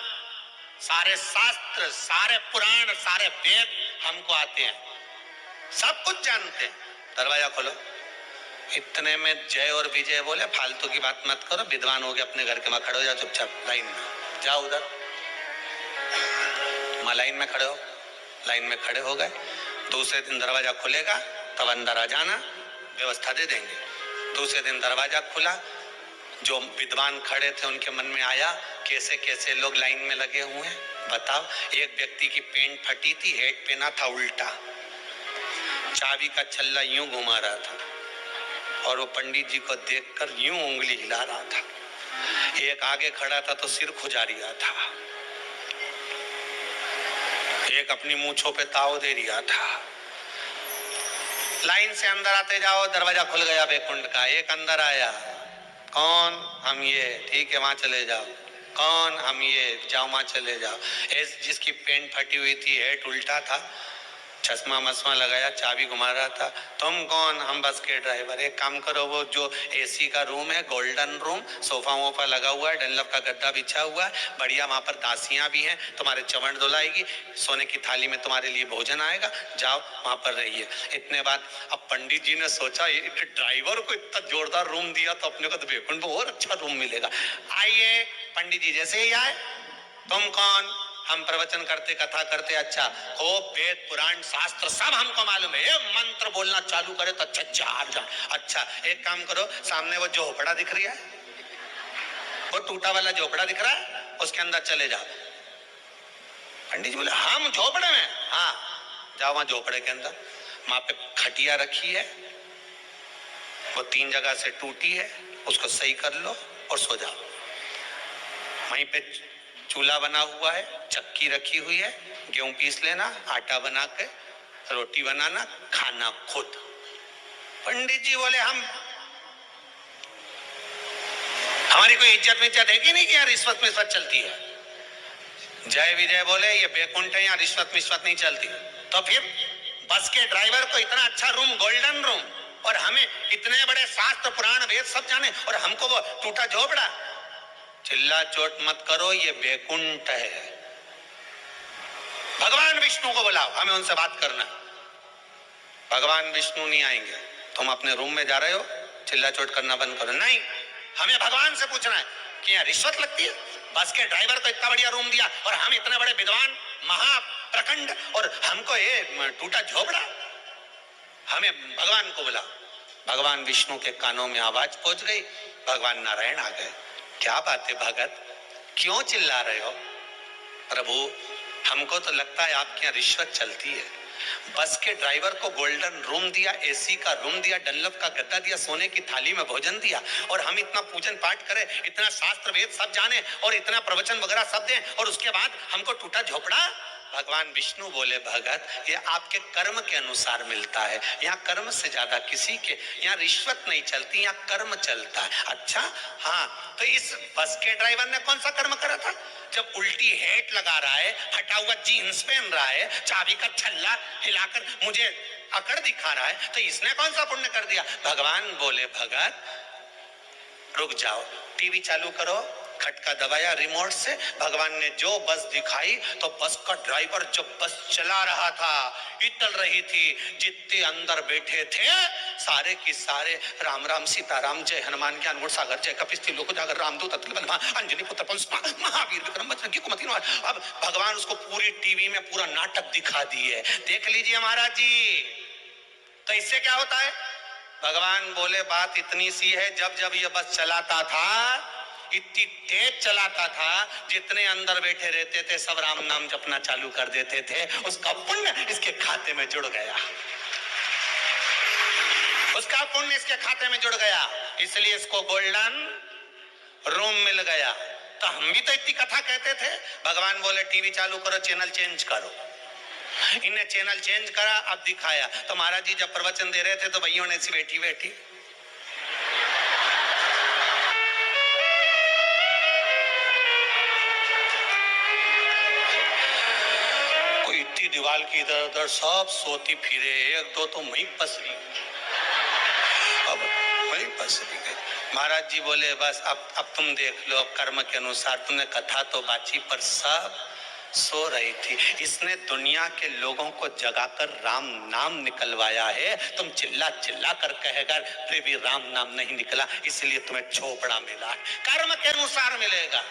सारे शास्त्र, सारे पुराण, सारे वेद हमको आते हैं, सब कुछ जानते हैं। दरवाजा खोलो। इतने में जय और विजय बोले फालतू की बात मत करो, विद्वान हो गए, अपने घर के वहां खड़े हो जाओ, चुपचाप लाइन में जाओ, उधर लाइन में खड़े हो। लाइन में खड़े हो गए। दूसरे दिन दरवाजा खुलेगा तब अंदर आ जाना, व्यवस्था दे देंगे। दूसरे दिन दरवाजा खुला, जो विद्वान खड़े थे उनके मन में आया कैसे कैसे लोग लाइन में लगे हुए हैं। बताओ, एक व्यक्ति की पेंट फटी थी, हेड पहना था उल्टा, चाबी का छल्ला यूं घुमा रहा था और वो पंडित जी को देखकर यूं उंगली हिला रहा था। एक आगे खड़ा था तो सिर खुजारिया था, एक अपनी मूंछों पे ताव दे रिया था। लाइन से अंदर आते जाओ, दरवाजा खुल गया बैकुंठ का। एक अंदर आया, कौन? हम ये, ठीक है वहां चले जाओ। कौन? हम ये, जाओ वहां चले जाओ। जिसकी पेंट फटी हुई थी, हेड उल्टा था, चश्मा मस्मा लगाया, चाबी घुमा रहा था। तुम कौन? हम बस के ड्राइवर। एक काम करो, वो जो एसी का रूम है, गोल्डन रूम, सोफा वोफा लगा हुआ है, डनलप का गद्दा बिछा हुआ है, बढ़िया, वहां पर दासियां भी हैं, तुम्हारे चवण धुलाएगी, सोने की थाली में तुम्हारे लिए भोजन आएगा, जाओ वहां पर रहिए। इतने बाद अब पंडित जी ने सोचा, ड्राइवर को इतना जोरदार रूम दिया तो अपने को तो बैकुंठ में और अच्छा रूम मिलेगा। आइए, पंडित जी जैसे ही आए, तुम कौन? हम प्रवचन करते, कथा करते। अच्छा, हो वेद पुराण शास्त्र सब हमको मालूम है, मंत्र बोलना चालू करे तो अच्छा। अच्छा, एक काम करो, सामने वो झोपड़ा दिख रही है, वो टूटा वाला झोपड़ा दिख रहा है, उसके अंदर चले जाओ। पंडित जी बोले हम झोपड़े में? हाँ, जाओ वहां झोपड़े के अंदर, वहां पे खटिया रखी है, वो 3 जगह से टूटी है, उसको सही कर लो और सो जाओ। वहीं पे चूल्हा बना हुआ है, चक्की रखी हुई है, गेहूं पीस लेना, आटा बना के रोटी बनाना, खाना खुद। पंडित जी बोले हमारी कोई इज्जत विज्जत है कि नहीं कि यार रिश्वत मिश्वत चलती है? जय विजय बोले ये बैकुंठ है, यहाँ रिश्वत मिश्वत नहीं चलती। तो फिर बस के ड्राइवर को इतना अच्छा रूम, गोल्डन रूम, और हमें इतने बड़े शास्त्र पुराण वेद सब जाने, और हमको वो टूटा झोपड़ा। चिल्ला चोट मत करो, ये बैकुंठ है। भगवान विष्णु को बुलाओ, हमें उनसे बात करना। भगवान विष्णु नहीं आएंगे, तुम अपने रूम में जा रहे हो, चिल्ला चोट करना बंद करो। नहीं, हमें भगवान से पूछना है कि यहाँ रिश्वत लगती है? बस के ड्राइवर को इतना बढ़िया रूम दिया और हम इतने बड़े विद्वान, महाप्रखंड, और हमको ये टूटा झोपड़ा। हमें भगवान को बुलाओ। भगवान विष्णु के कानों में आवाज पहुंच गई, भगवान नारायण आ गए। क्या बात है भगत, क्यों चिल्ला रहे हो? प्रभु, हमको तो लगता है आपके यहाँ रिश्वत चलती है। बस के ड्राइवर को गोल्डन रूम दिया, एसी का रूम दिया, डनलप का गद्दा दिया, सोने की थाली में भोजन दिया, और हम इतना पूजन पाठ करें, इतना शास्त्र वेद सब जाने, और इतना प्रवचन वगैरह सब दें, और उसके बाद हमको टूटा झोपड़ा। भगवान विष्णु बोले भगत ये आपके कर्म के अनुसार मिलता है, यहाँ कर्म से ज्यादा किसी के यहाँ रिश्वत नहीं चलती, यहाँ कर्म चलता है। अच्छा हाँ, तो इस बस के ड्राइवर ने कौन सा कर्म करा था? जब उल्टी हेट लगा रहा है, फटा हुआ जीन्स पहन रहा है, चाबी का छल्ला हिलाकर मुझे अकड़ दिखा रहा है, तो इसने कौन सा पुण्य कर दिया? भगवान बोले भगत रुक जाओ, टीवी चालू करो। खटका दबाया रिमोट से, भगवान ने जो बस दिखाई तो बस का ड्राइवर जब बस चला रहा था, इतल रही थी, जितने अंदर बैठे थे सारे की सारे राम राम सीताराम, जय हनुमान ज्ञान गुण सागर, जय कपिस्ती लोक जागर, रामदूत अतुल बलवा, अंजनी पुत्र पवन महावीर विक्रम बजरंगी कुमति निवार। अब भगवान उसको पूरी टीवी में पूरा नाटक दिखा दिए। देख लीजिए महाराज जी, तो इससे क्या होता है? भगवान बोले बात इतनी सी है, जब जब ये बस चलाता था इतनी तेज चलाता था, जितने अंदर बैठे रहते थे सब राम नाम जपना चालू कर देते थे, उसका पुण्य इसके खाते में जुड़ गया, उसका पुण्य इसके खाते में जुड़ गया, इसलिए इसको गोल्डन रूम मिल गया। तो हम भी तो इतनी कथा कहते थे, भगवान बोले टीवी चालू करो, चैनल चेंज करो। इन्हें चैनल चेंज करा, अब दिखाया। तो महाराज जी जब प्रवचन दे रहे थे तो भाइयों ने ऐसी बैठी बैठी कोई इतनी दीवार की इधर उधर सब सोती फिरे, एक दो तो वहीं पसरी, अब वहीं पसरी गई। महाराज जी बोले बस अब तुम देख लो, कर्म के अनुसार तुमने कथा तो बाची पर सब सो रही थी। इसने दुनिया के लोगों को जगाकर राम नाम निकलवाया है। तुम चिल्ला चिल्ला कर कहेगा फिर भी राम नाम नहीं निकला, इसलिए तुम्हें झोपड़ा मिला। कर्म के अनुसार मिलेगा।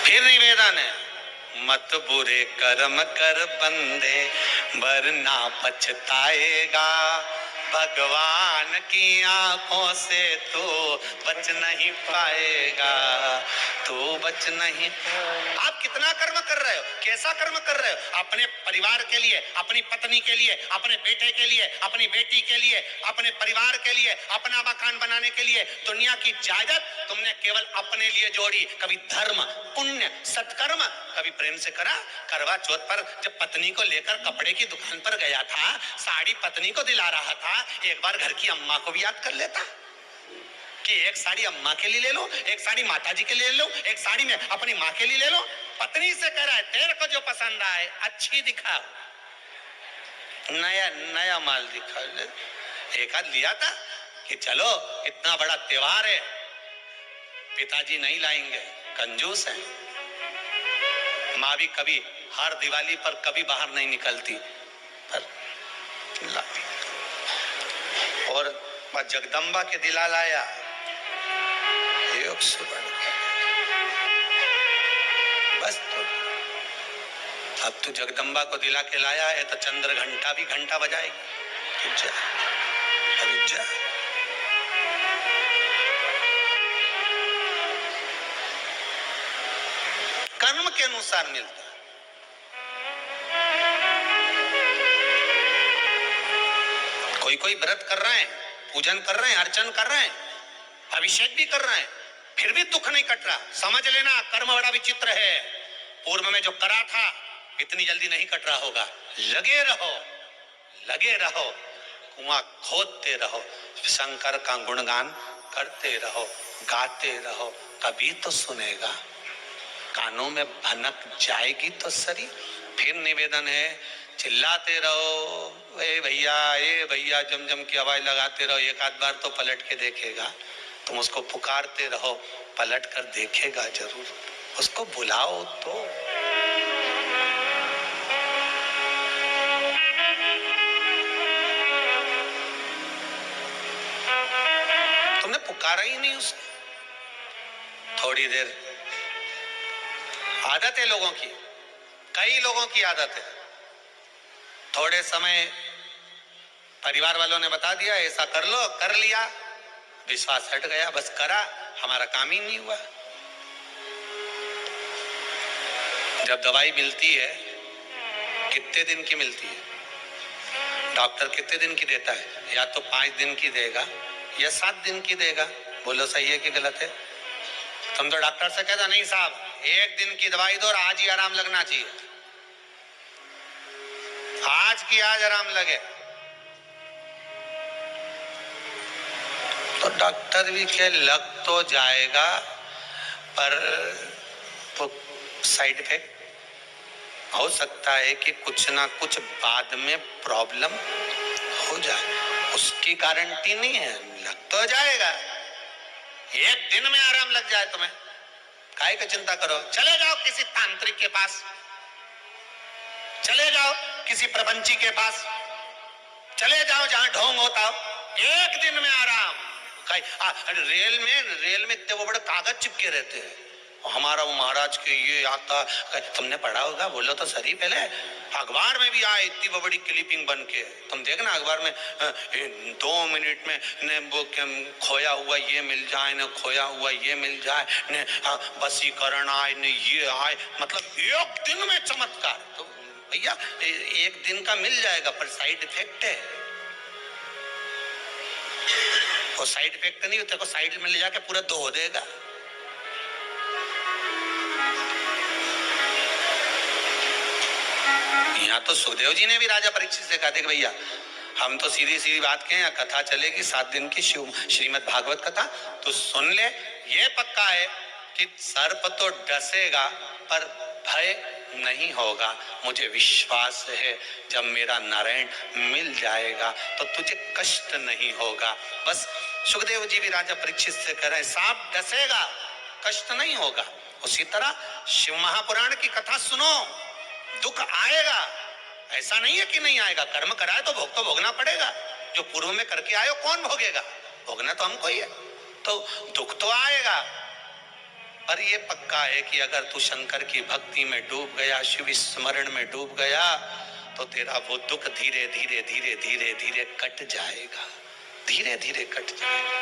फिर निवेदन है, मत बुरे कर्म कर बंदे वरना पछताएगा, भगवान की आंखों से तो बच नहीं पाएगा, तो बच नहीं। आप कितना कर्म कर रहे हो, कैसा कर्म कर रहे हो? अपने परिवार के लिए, अपनी पत्नी के लिए, अपने बेटे के लिए, अपनी बेटी के लिए, अपने परिवार के लिए, अपना मकान बनाने के लिए। दुनिया की जायदाद तुमने केवल अपने लिए जोड़ी। कभी धर्म पुण्य सत्कर्म कभी प्रेम से करा? करवा चौथ पर जब पत्नी को लेकर कपड़े की दुकान पर गया था, साड़ी पत्नी को दिला रहा था, एक बार घर की अम्मा को भी याद कर लेता कि एक साड़ी अम्मा के लिए ले लो, एक साड़ी माता जी के लिए ले लो, एक साड़ी में अपनी माँ के लिए ले लो। पत्नी से कह रहा है तेरे को जो पसंद आए अच्छी दिखा, नया नया माल दिखा। एक आध लिया था कि चलो इतना बड़ा त्योहार है, पिताजी नहीं लाएंगे, कंजूस है। माँ भी कभी हर दिवाली पर कभी बाहर नहीं निकलती, पर लाती। और जगदम्बा के दिला लाया, योग से बढ़ गया। बस तो अब तू जगदम्बा को दिला के लाया है तो चंद्र घंटा भी घंटा बजाएगी। जा अभी जा। कर्म के अनुसार मिलता। कोई कोई व्रत कर रहे हैं, पूजन कर रहे हैं, अर्चन कर रहे हैं, अभिषेक भी कर रहे हैं, फिर भी दुख नहीं कट रहा। समझ लेना कर्म बड़ा विचित्र है। पूर्व में जो करा था इतनी जल्दी नहीं कट रहा होगा। लगे रहो, लगे रहो, कुआं खोदते रहो, शंकर का गुणगान करते रहो, गाते रहो, कभी तो सुनेगा। कानों में भनक जाएगी तो सरी। फिर निवेदन है, चिल्लाते रहो ए भैया जम जम की आवाज लगाते रहो। एक आध बार तो पलट के देखेगा। तुम उसको पुकारते रहो, पलट कर देखेगा जरूर। उसको बुलाओ तो। तुमने पुकारा ही नहीं उसको। थोड़ी देर आदत है लोगों की, कई लोगों की आदत है। थोड़े समय परिवार वालों ने बता दिया ऐसा कर लो, कर लिया, विश्वास हट गया, बस करा, हमारा काम ही नहीं हुआ। जब दवाई मिलती है कितने दिन की मिलती है? डॉक्टर कितने दिन की देता है? या तो 5 दिन की देगा या 7 दिन की देगा। बोलो सही है कि गलत है? तुम तो डॉक्टर से कहता नहीं साहब एक दिन की दवाई दो और आज ही आराम लगना चाहिए, आज की आज आराम लगे। तो डॉक्टर भी कहे लग तो जाएगा पर वो साइड इफेक्ट हो सकता है कि कुछ ना कुछ बाद में प्रॉब्लम हो जाए, उसकी गारंटी नहीं है। लग तो जाएगा, एक दिन में आराम लग जाए तुम्हें, काहे की चिंता करो। चले जाओ किसी तांत्रिक के पास, चले जाओ किसी प्रपंची के पास, चले जाओ जहां ढोंग होता हो, एक दिन में आराम। रेल में इतने वो बड़े कागज चिपके रहते हैं, हमारा वो महाराज के ये आता, तुमने पढ़ा होगा, बोलो तो सही। पहले अखबार में भी आए इतनी बड़ी क्लिपिंग बन के, तुम देखना अखबार में 2 मिनट में ने वो खोया हुआ ये मिल जाए, न खोया हुआ ये मिल जाए, न वशीकरण आए, न ये आए, मतलब एक दिन में चमत्कार। तो भैया एक दिन का मिल जाएगा पर साइड इफेक्ट है, वो साइड इफेक्ट नहीं होता, को साइड में ले जाके पूरा धो देगा। यहाँ तो सुखदेव जी ने भी राजा परीक्षित से कहा, देख भैया हम तो सीधी सीधी बात कहें, यहाँ कथा चलेगी 7 दिन की श्रीमद् भागवत कथा, तो सुन ले। ये पक्का है कि सर्प तो डसेगा पर भय नहीं होगा, मुझे विश्वास है जब मेरा नारायण मिल जाएगा तो तुझे कष्ट नहीं होगा। बस सुखदेव जी भी राजा परीक्षित से कह रहे हैं, सांप डसेगा कष्ट नहीं होगा। उसी तरह शिव महापुराण की कथा सुनो, दुख आएगा, ऐसा नहीं है कि नहीं आएगा, कर्म कराए तो भोग तो भोगना पड़ेगा, जो पूर्व में करके आए कौन भोगेगा, भोगना तो हमको ही है, तो दुख तो आएगा। पर ये पक्का है कि अगर तू शंकर की भक्ति में डूब गया, शिव स्मरण में डूब गया, तो तेरा वो दुख धीरे धीरे धीरे धीरे धीरे कट जाएगा, धीरे धीरे कट जाएगा।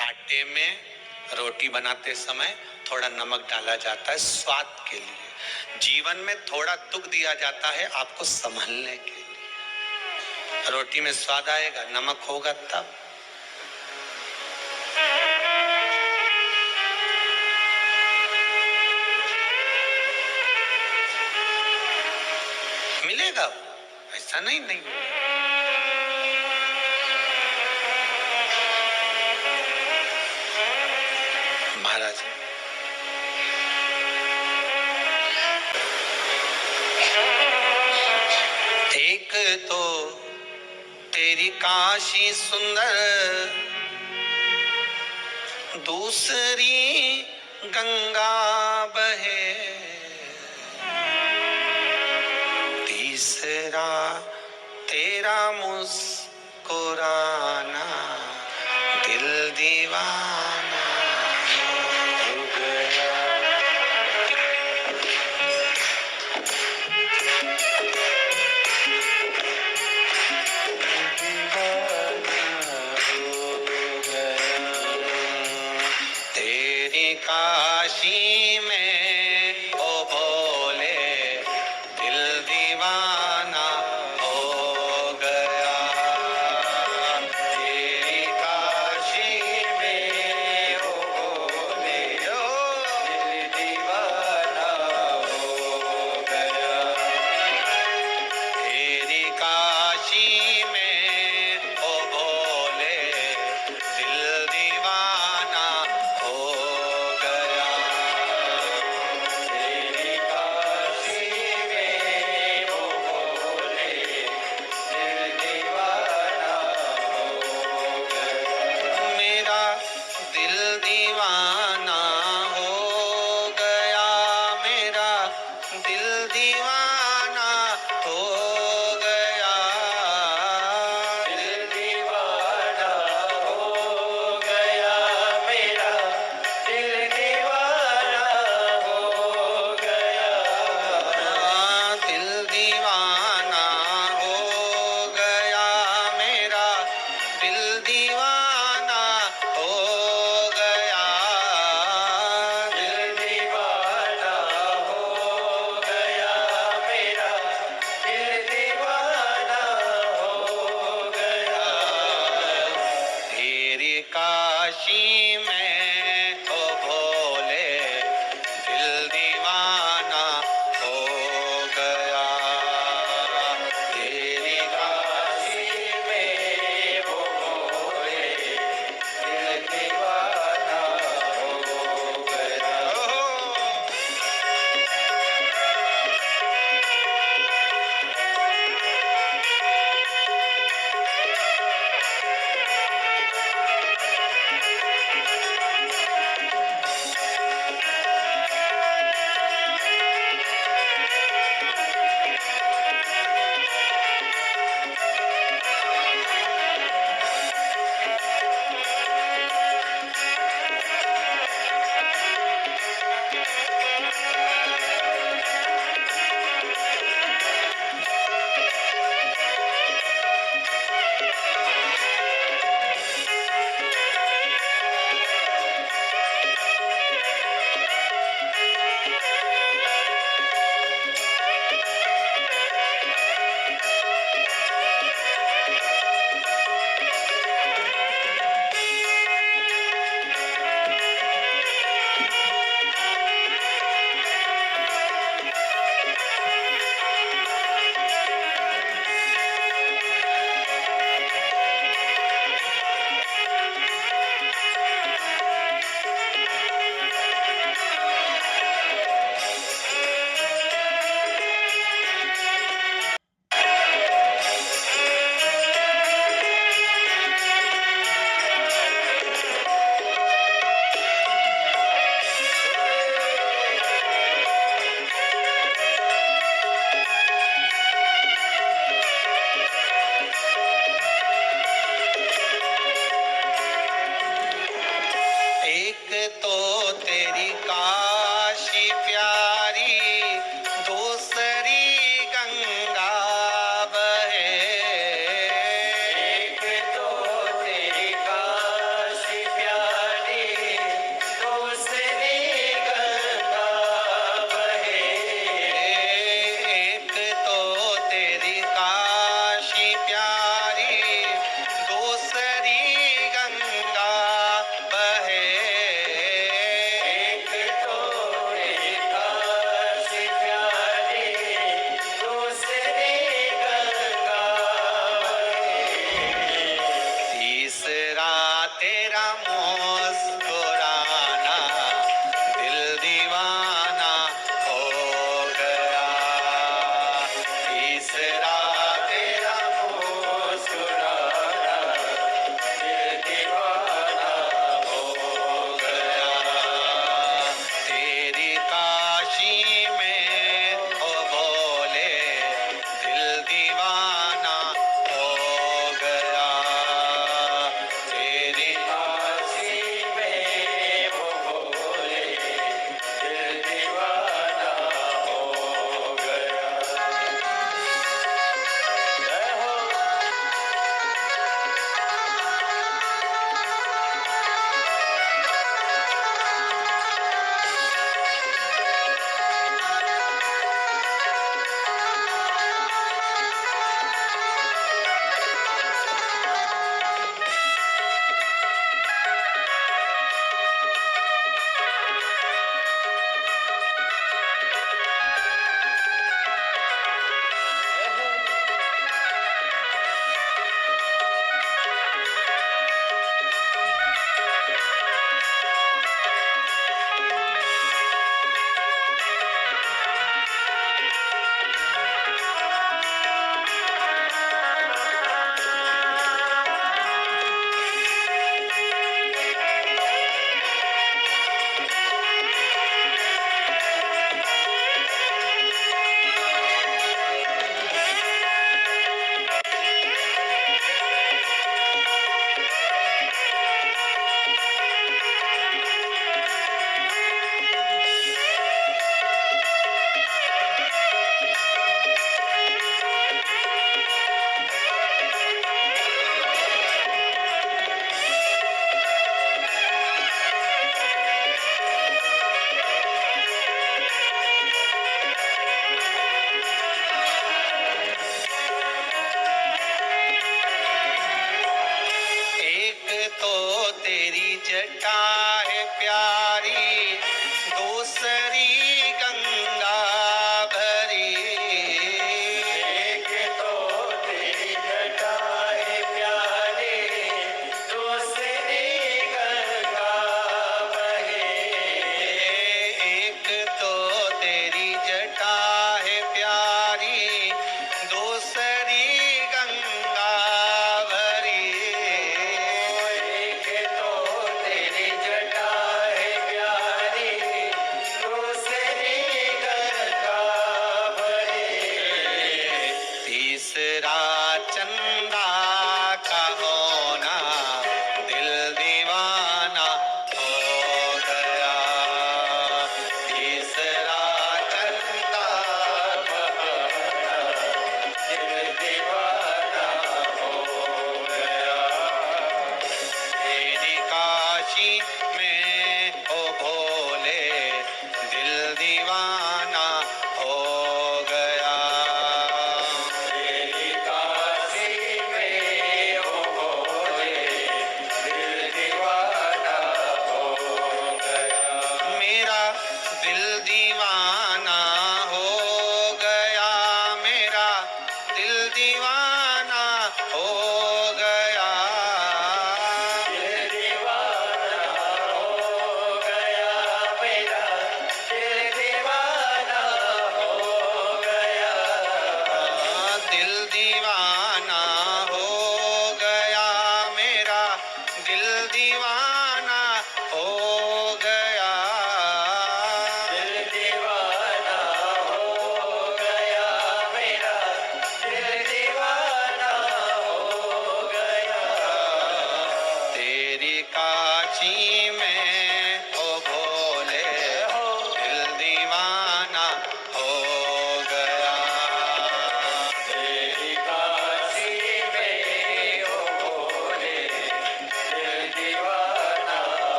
आटे में रोटी बनाते समय थोड़ा नमक डाला जाता है स्वाद के लिए, जीवन में थोड़ा दुख दिया जाता है आपको संभलने के लिए। रोटी में स्वाद आएगा, नमक होगा तब। मिलेगा, ऐसा नहीं महाराज एक तो तेरी काशी सुंदर, दूसरी गंगा बहे, तीसरा तेरा मुस्कुराना, दिल दीवाना हो गया। तेरी काशी में ओ भोले दिल दीवाना हो गया, तेरी काशी में ओ भोले दिल दीवाना हो गया, तेरी काशी में ओ भोले दिल दीवाना हो गया, तेरी काशी में ओ भोले दिल दीवाना हो गया, मेरा दिल दीवाना हो गया, मेरा दिल दीवाना हो गया, दिल दीवाना हो गया, मेरा दिल दीवाना हो गया, दिल दीवाना हो गया, मेरा दिल दीवाना हो गया, दिल दीवाना हो गया,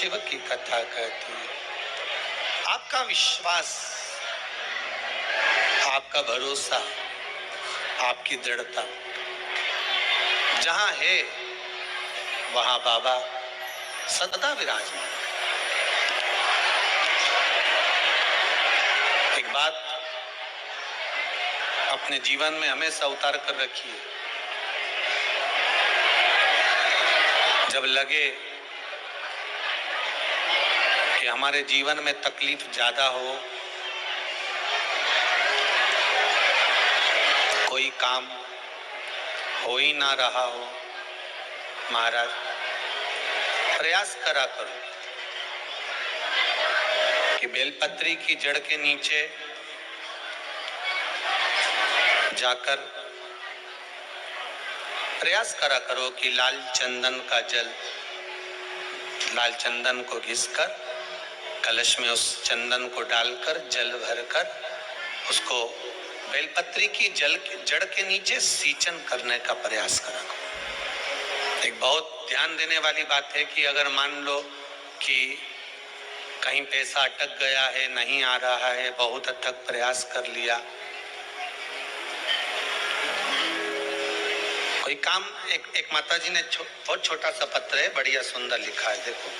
शिव की कथा कहती है। आपका विश्वास, आपका भरोसा, आपकी दृढ़ता जहां है वहां बाबा सदा विराजमान। एक बात अपने जीवन में हमेशा उतार कर रखिए, जब लगे कि हमारे जीवन में तकलीफ ज्यादा हो, कोई काम हो ही ना रहा हो, महाराज प्रयास करा करो कि बेलपत्री की जड़ के नीचे जाकर प्रयास करा करो कि लाल चंदन का जल, लाल चंदन को घिसकर कलश में उस चंदन को डालकर जल भरकर उसको बेलपत्री की जड़ के नीचे सींचन करने का प्रयास करा करो। एक बहुत ध्यान देने वाली बात है कि अगर मान लो कि कहीं पैसा अटक गया है, नहीं आ रहा है, बहुत हद तक प्रयास कर लिया, कोई काम, एक माताजी ने बहुत छोटा सा पत्र है, बढ़िया सुंदर लिखा है, देखो।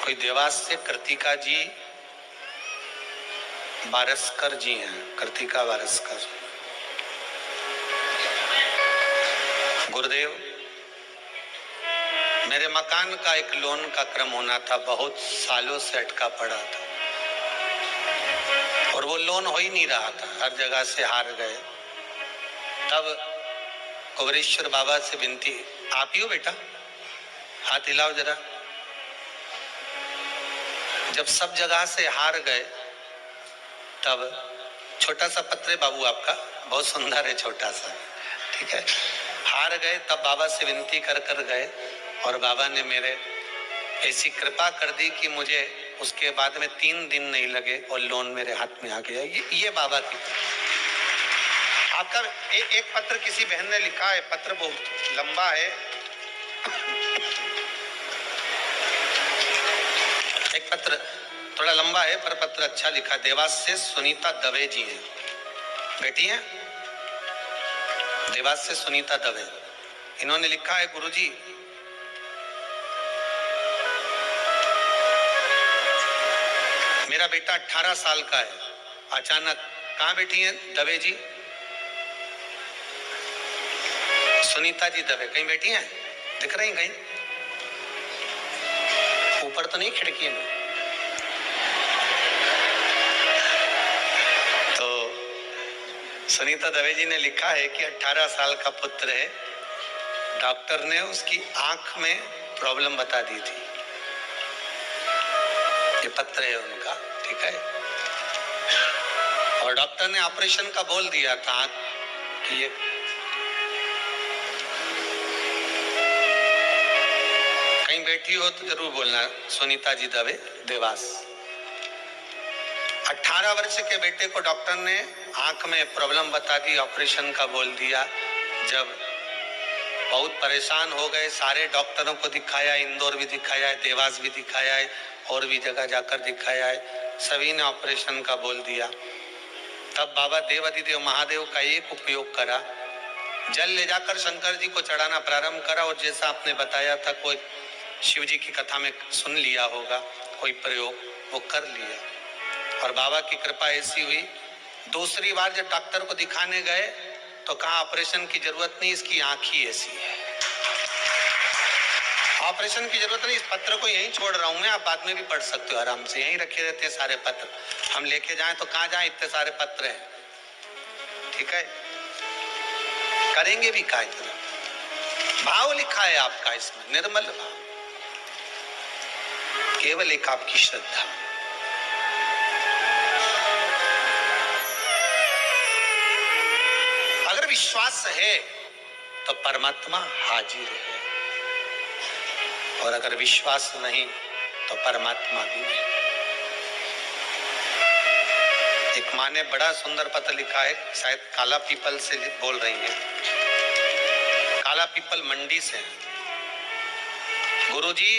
कोई देवास से कृतिका जी वारस्कर जी हैं, कृतिका वारस्कर। गुरुदेव, मेरे मकान का एक लोन का क्रम होना था, बहुत सालों से अटका पड़ा था और वो लोन हो ही नहीं रहा था, हर जगह से हार गए। तब कुबरेश्वर बाबा से विनती, आप ही हो बेटा, हाथ हिलाओ जरा। जब सब जगह से हार गए तब छोटा सा पत्र है बाबू आपका, बहुत सुंदर है, छोटा सा, ठीक है। हार गए तब बाबा से विनती कर कर गए और बाबा ने मेरे ऐसी कृपा कर दी कि मुझे उसके बाद में 3 दिन नहीं लगे और लोन मेरे हाथ में आ गया। ये बाबा की। आपका एक पत्र किसी बहन ने लिखा है, पत्र बहुत लंबा है, एक पत्र थोड़ा लंबा है पर पत्र अच्छा लिखा। देवास से सुनीता दवे जी हैं, बेटी हैं, देवास से सुनीता दवे। इन्होंने लिखा है, गुरुजी मेरा बेटा 18 साल का है, अचानक, कहाँ बैठी हैं दवे जी? सुनीता जी दवे कहीं बैठी हैं, दिख रही कहीं? ऊपर तो नहीं खिड़की में? तो सुनीता दवे जी ने लिखा है कि 18 साल का पुत्र है, डॉक्टर ने उसकी आंख में प्रॉब्लम बता दी थी। ये पत्र है उनका, ठीक है। और डॉक्टर ने ऑपरेशन का बोल दिया था कि ये कहीं बैठी हो तो जरूर बोलना, सुनीता जी दवे, देवास। 18 वर्ष के बेटे को डॉक्टर ने आंख में प्रॉब्लम बता दी, ऑपरेशन का बोल दिया। जब बहुत परेशान हो गए, सारे डॉक्टरों को दिखाया, इंदौर भी दिखाया है, देवास भी दिखाया है, और भी जगह जाकर दिखाया है, सभी ने ऑपरेशन का बोल दिया। तब बाबा देवाधिदेव महादेव का एक उपयोग करा, जल ले जाकर शंकर जी को चढ़ाना प्रारंभ करा, और जैसा आपने बताया था, कोई शिव जी की कथा में सुन लिया होगा, कोई प्रयोग वो कर लिया। और बाबा की कृपा ऐसी हुई, दूसरी बार जब डॉक्टर को दिखाने गए तो कहा ऑपरेशन की जरूरत नहीं, इसकी आंख ही ऐसी है, ऑपरेशन की जरूरत नहीं। इस पत्र को यहीं छोड़ रहा हूं मैं, आप बाद में भी पढ़ सकते हो आराम से, यहीं रखे रहते हैं सारे पत्र। हम लेके जाएं तो कहां जाएं, इतने सारे पत्र हैं, ठीक है। करेंगे भी क्या, इतना भाव लिखा है आपका इसमें, निर्मल भाव, केवल एक आपकी श्रद्धा। विश्वास है तो परमात्मा हाजिर है, और अगर विश्वास नहीं तो परमात्मा भी नहीं। एक माँ ने बड़ा सुंदर पत्र लिखा है, शायद काला पीपल से बोल रही है, काला पीपल मंडी से। गुरुजी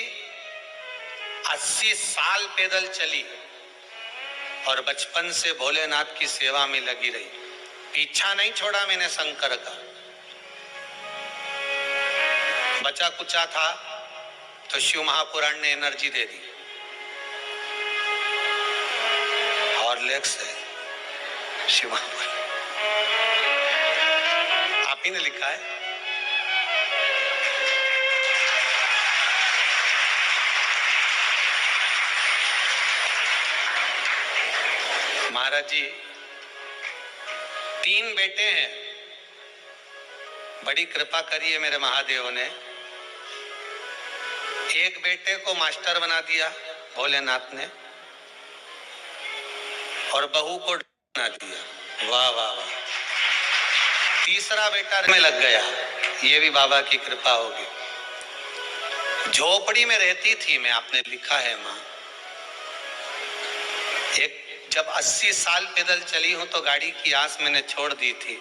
80 साल पैदल चली और बचपन से भोलेनाथ की सेवा में लगी रही, पीछा नहीं छोड़ा मैंने शंकर का। बचा कुचा था तो शिव महापुराण ने एनर्जी दे दी, हॉर्लिक्स है शिव महापुराण, आप ही ने लिखा है। महाराज जी 3 बेटे हैं, बड़ी कृपा करी है मेरे महादेव ने। एक बेटे को मास्टर बना दिया भोलेनाथ ने, और बहू को बना दिया। वाह वाह वाह। तीसरा बेटा में लग गया, ये भी बाबा की कृपा होगी। झोपड़ी में रहती थी मैं, आपने लिखा है माँ। एक जब 80 साल पैदल चली हूं तो गाड़ी की आस मैंने छोड़ दी थी,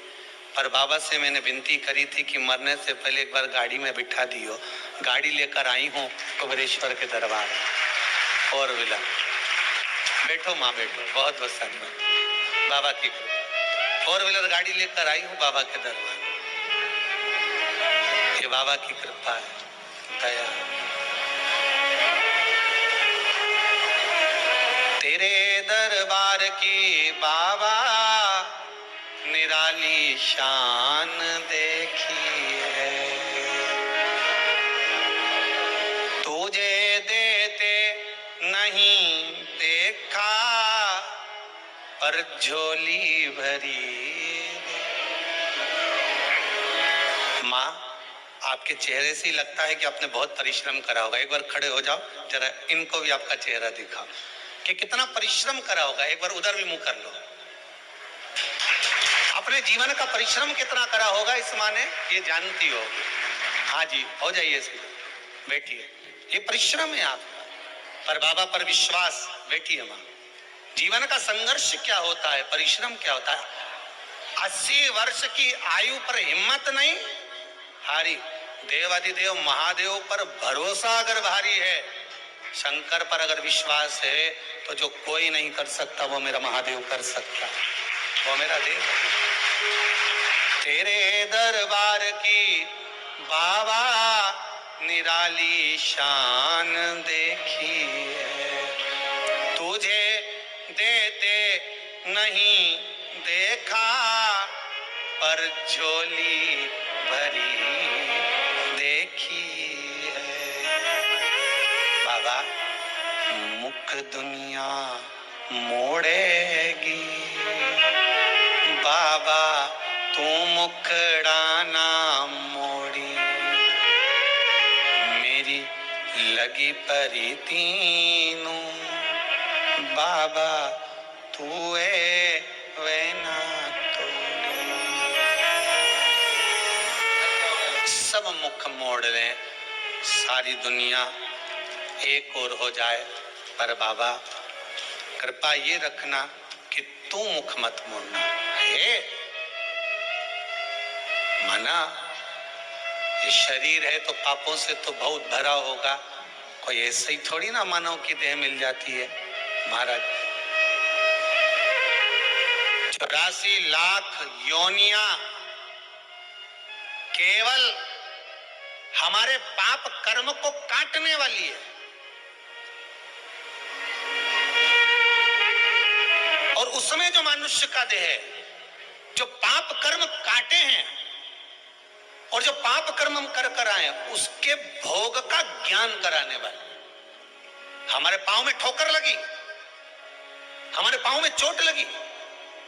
पर बाबा से मैंने विनती करी थी कि मरने से पहले एक बार गाड़ी में बिठा दियो। गाड़ी लेकर आई हूं कुबेरेश्वर के दरबार में, 4 व्हीलर। बैठो माँ बैठो, बहुत बहुत धन्यवाद बाबा की कृपा। 4 व्हीलर गाड़ी लेकर आई हूं बाबा के दरबार में। ये बाबा की कृपा है, दया। तेरे दरबार की बाबा निराली शान देखी है, तुझे देते नहीं देखा पर झोली भरी। माँ आपके चेहरे से ही लगता है कि आपने बहुत परिश्रम करा होगा। एक बार खड़े हो जाओ जरा, इनको भी आपका चेहरा दिखाओ कि कितना परिश्रम करा होगा। एक बार उधर भी मुंह कर लो, अपने जीवन का परिश्रम कितना करा होगा इस माँ ने, ये जानती होगी। हाँ जी, हो जाइए सीधे, बैठिए। ये परिश्रम है आपका, पर बाबा पर विश्वास। बैठिए माँ। जीवन का संघर्ष क्या होता है, परिश्रम क्या होता है। 80 वर्ष की आयु पर हिम्मत नहीं हारी। देवाधिदेव महादेव पर भरोसा अगर भारी है, शंकर पर अगर विश्वास है, तो जो कोई नहीं कर सकता वो मेरा महादेव कर सकता है, वो मेरा देव। तेरे दरबार की बाबा निराली शान देखी है, तुझे देते नहीं देखा पर झोली भरी देखी है। बाबा मुख दुनिया मोड़ेगी, बाबा तू मुखड़ा मोड़ी, मेरी लगी परी तीनों, बाबा तू वे ना तोड़ी। सब मुख मोड़ लें, सारी दुनिया एक और हो जाए, पर बाबा कृपा ये रखना कि तू मुख मत मोड़ना है। माना ये शरीर है तो पापों से तो बहुत भरा होगा, कोई ऐसे ही थोड़ी ना मानव की देह मिल जाती है। महाराज 84 लाख योनियां केवल हमारे पाप कर्म को काटने वाली है, और उसमें जो मनुष्य का देह है जो पाप कर्म काटे हैं और जो पाप कर्म हम कर आए उसके भोग का ज्ञान कराने वाले। हमारे पांव में ठोकर लगी, हमारे पांव में चोट लगी,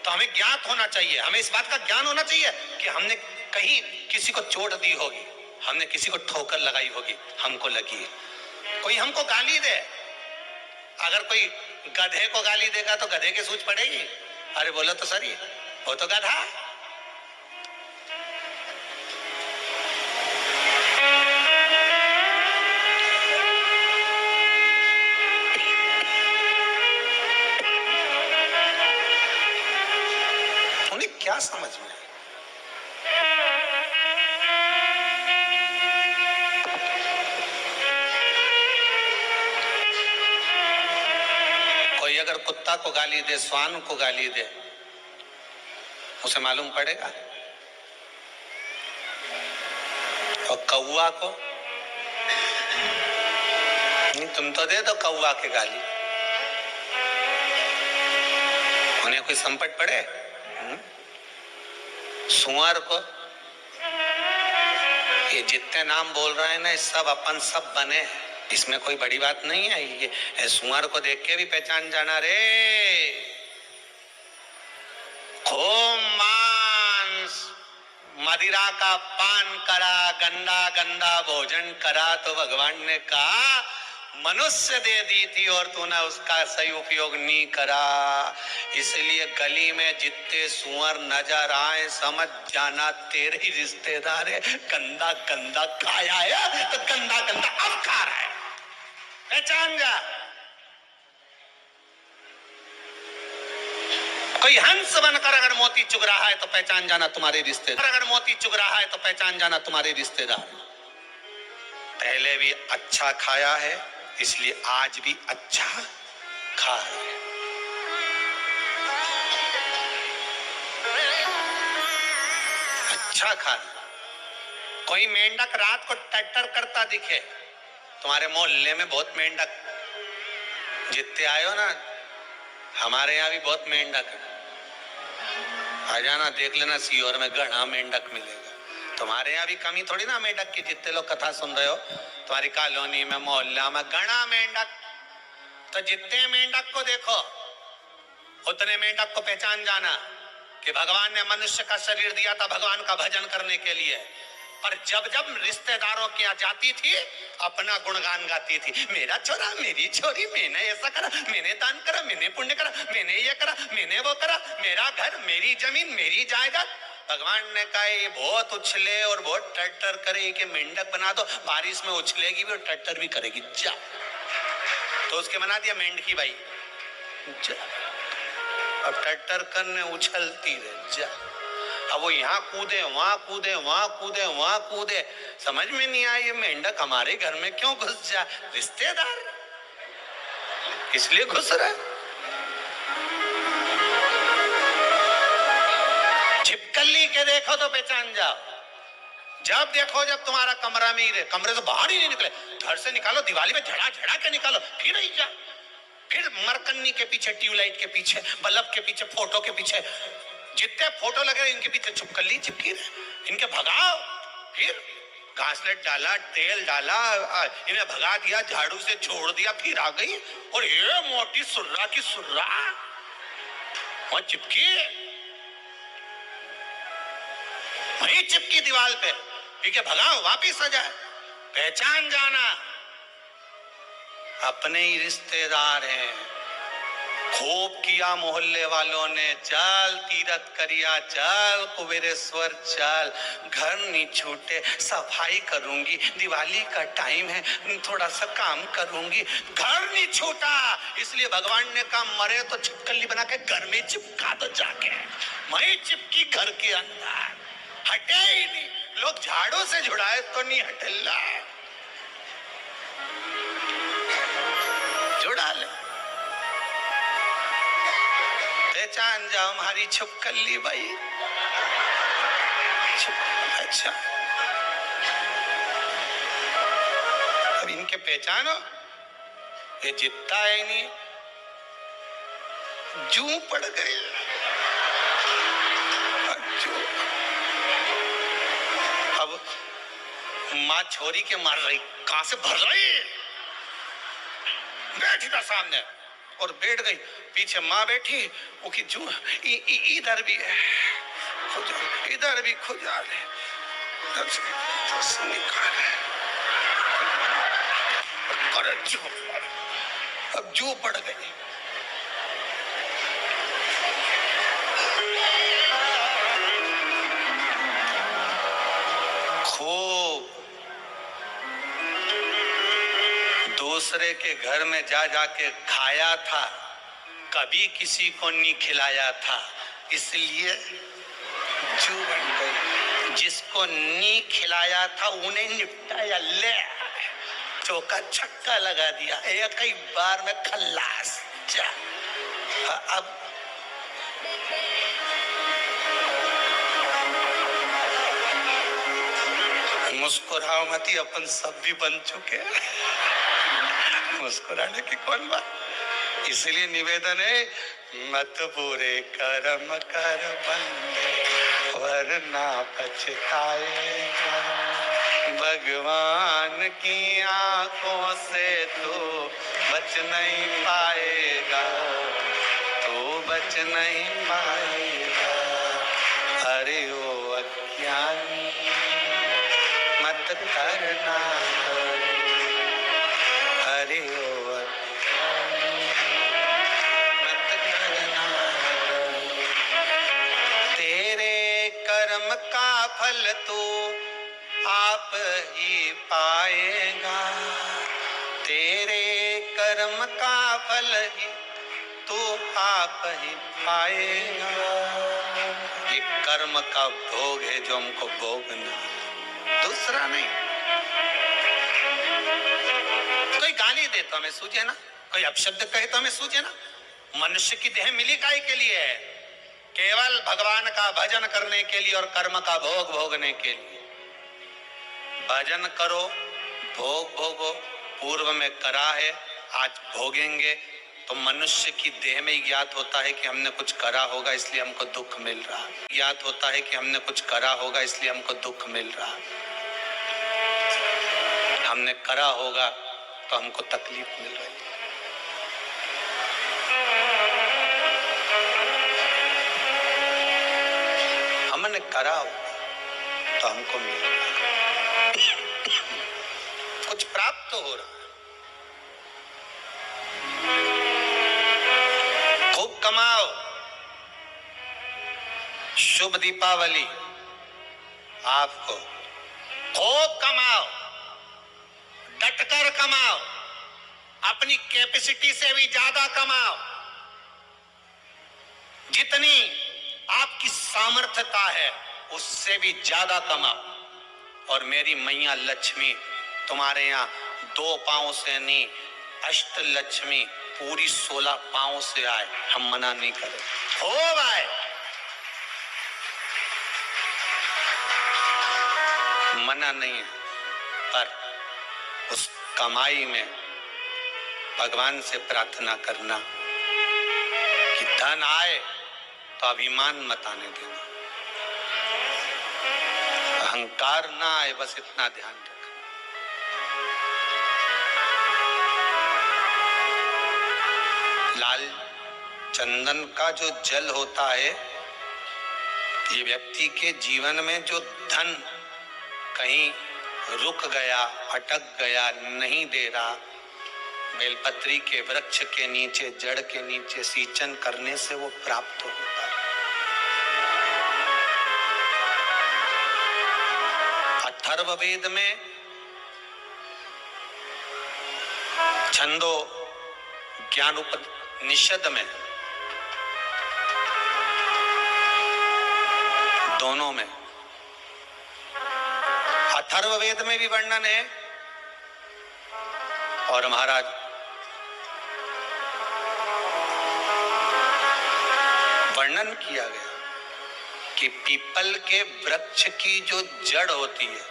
तो हमें ज्ञात होना चाहिए, हमें इस बात का ज्ञान होना चाहिए कि हमने कहीं किसी को चोट दी होगी, हमने किसी को ठोकर लगाई होगी, हमको लगी है। कोई हमको गाली दे, अगर कोई गधे को गाली देगा तो गधे की सूझ पड़ेगी, अरे बोलो तो सही, वो तो गधा। क्या समझ में? कोई अगर कुत्ता को गाली दे, श्वान को गाली दे, उसे मालूम पड़ेगा? और कौवा को नहीं, तुम तो दे दो कौवा के गाली, उन्हें कोई संकट पड़े? सुअर को, ये जितने नाम बोल रहे हैं ना, सब अपन सब बने हैं, इसमें कोई बड़ी बात नहीं है। ये सुअर को देख के भी पहचान जाना रे। खूब मांस मदिरा का पान करा, गंदा गंदा भोजन करा, तो भगवान ने कहा मनुष्य दे दी थी और तूने उसका सही उपयोग नहीं करा। इसलिए गली में जितने सुअर नजर आए, समझ जाना तेरे ही रिश्तेदार है। गंदा गंदा खाया है तो गंदा गंदा अब खा रहा है, पहचान जा। कोई हंस बनकर अगर मोती चुग रहा है तो पहचान जाना तुम्हारे रिश्तेदार, अगर मोती चुग रहा है तो पहचान जाना तुम्हारे रिश्तेदार। पहले भी अच्छा खाया है, इसलिए आज भी अच्छा खा रहे हैं। अच्छा खा। कोई मेंढक रात को टट्टर करता दिखे, तुम्हारे मोहल्ले में बहुत मेंढक जितने आए हो ना, हमारे यहाँ भी बहुत मेंढक है, आ जाना देख लेना, सीहोर में घना मेंढक मिलेगा। तुम्हारे यहाँ भी कमी थोड़ी ना मेंढक की, जितने लोग कथा सुन रहे हो, तुम्हारी कॉलोनी में मोहल्ला में घना मेंढक। तो जितने मेंढक को देखो उतने मेंढक को पहचान जाना कि भगवान ने मनुष्य का शरीर दिया था भगवान का भजन करने के लिए, पर जब जब रिश्तेदारों के यहाँ जाती थी अपना गुणगान गाती थी। मेरा छोरा, मेरी छोरी, मैंने ऐसा करा, मैंने दान करा, मैंने पुण्य करा, मैंने ये करा, मैंने वो करा, मेरा घर, मेरी जमीन, मेरी जायदाद। भगवान ने कहा ये बहुत उछले और बहुत टट्टर करे कि मेंढक बना दो, बारिश में उछलेगी भी और टट्टर भी करेगी, जा। तो उसके बना दिया मेंढकी बाई, जा। अब टट्टर करने उछलती रहे, जा। अब वो यहाँ कूदे, वहां कूदे, वहां कूदे, वहां कूदे, समझ में नहीं आया ये मेंढक हमारे घर में क्यों घुस जा। रिश्तेदार इसलिए घुस रहा है। छिपकली के देखो तो पहचान जाओ, जब देखो जब तुम्हारा कमरा में ही रहे, कमरे से बाहर ही नहीं निकले, घर से निकालो, दिवाली में झड़ा झड़ा के निकालो, फिर ही जा। फिर मरकन्नी के पीछे, ट्यूबलाइट के पीछे, बल्ब के पीछे, फोटो के पीछे, जितने फोटो लगे इनके पीछे छिपकली चिपकी रहे, इनके भगाओ। फिर घासलेट डाला, तेल डाला, इन्हें भगा दिया, झाड़ू से छोड़ दिया, फिर आ गई और ये मोटी सुर्रा की सुर्रा वहां चिपकी, वही चिपकी दीवार पे, ठीक है, भगाओ, वापिस आ जाए। पहचान जाना अपने ही रिश्तेदार हैं। खूब किया मोहल्ले वालों ने, चल तीरथ करिया, चल कुबेरेश्वर चल, घर नहीं छूटे, सफाई करूंगी, दिवाली का टाइम है, थोड़ा सा काम करूंगी, घर नहीं छूटा। इसलिए भगवान ने कहा मरे तो छिपकली बना के घर में चिपका दो जाके, वही चिपकी घर के अंदर, हटे ही नहीं। लोग झाड़ू से झुड़ाए तो नहीं हटेला, जुड़ा ले। पहचान जाओ हमारी छिपकली बाई। अच्छा, अब इनके पहचानो, ये जितना है नहीं, जू पड़ गई। अब माँ छोरी के मार रही, कहां से भर रही, बैठी था सामने और बैठ गई, पीछे माँ बैठी, वो की जू इधर भी है, इधर भी खुजा ले, अब जू पड़ गई। खूब दूसरे के घर में जा जाके खाया था, कभी किसी को नहीं खिलाया था, इसलिए जू बन गई। जिसको नी खिलाया था उन्हें निपटाया, ले चौका छक्का लगा दिया, एक ही बार में खल्लास। जा अब मुस्कुराओ मती, अपन सब भी बन चुके हैं। मुस्कुराने की कौन बात। इसलिए निवेदन है, मत बुरे कर्म कर बंदे वरना पछताएगा। भगवान की आंखों से तो बच नहीं पाएगा, तो बच नहीं पाएगा। अरे ओ अज्ञानी मत करना, अरे ओ अज्ञानी मत करना। तेरे कर्म का फल तो आप ही पाएगा, तेरे कर्म का फल ही तो आप ही पाएगा। ये कर्म का भोग है जो हमको भोगना, दूसरा नहीं। कोई गाली दे तो हमें सूझे ना, कोई अपशब्द कहे तो हमें सूझे ना। मनुष्य की देह मिली काहे के लिए है? केवल भगवान का भजन करने के लिए और कर्म का भोग भोगने के लिए। भजन करो, भोग भोगो, पूर्व में करा है, आज भोगेंगे। तो मनुष्य की देह में ही ज्ञात होता है कि हमने कुछ करा होगा इसलिए हमको दुख मिल रहा, ज्ञात होता है कि हमने कुछ करा होगा इसलिए हमको दुख मिल रहा। हमने करा होगा तो हमको तकलीफ मिल रही है। हमने करा होगा तो हमको मिल रहा, कुछ प्राप्त तो हो रहा। खूब कमाओ, शुभ दीपावली आपको। खूब कमाओ, डटकर कमाओ, अपनी कैपेसिटी से भी ज्यादा कमाओ, जितनी आपकी सामर्थ्यता है उससे भी ज्यादा कमाओ। और मेरी मैया लक्ष्मी तुम्हारे यहाँ 2 पांव से नहीं, अष्ट लक्ष्मी पूरी 16 पांव से आए, हम मना नहीं करें, खूब आए। मना नहीं है, पर उस कमाई में भगवान से प्रार्थना करना कि धन आए तो अभिमान मत आने देना, अहंकार ना आए, बस इतना ध्यान रखना। लाल चंदन का जो जल होता है, ये व्यक्ति के जीवन में जो धन कहीं रुक गया, अटक गया, नहीं दे रहा, बेलपत्री के वृक्ष के नीचे, जड़ के नीचे सींचन करने से वो प्राप्त होता है। अथर्ववेद में छंदो ज्ञानोपनिषद में, दोनों में, अथर्ववेद में भी वर्णन है और महाराज वर्णन किया गया कि पीपल के वृक्ष की जो जड़ होती है,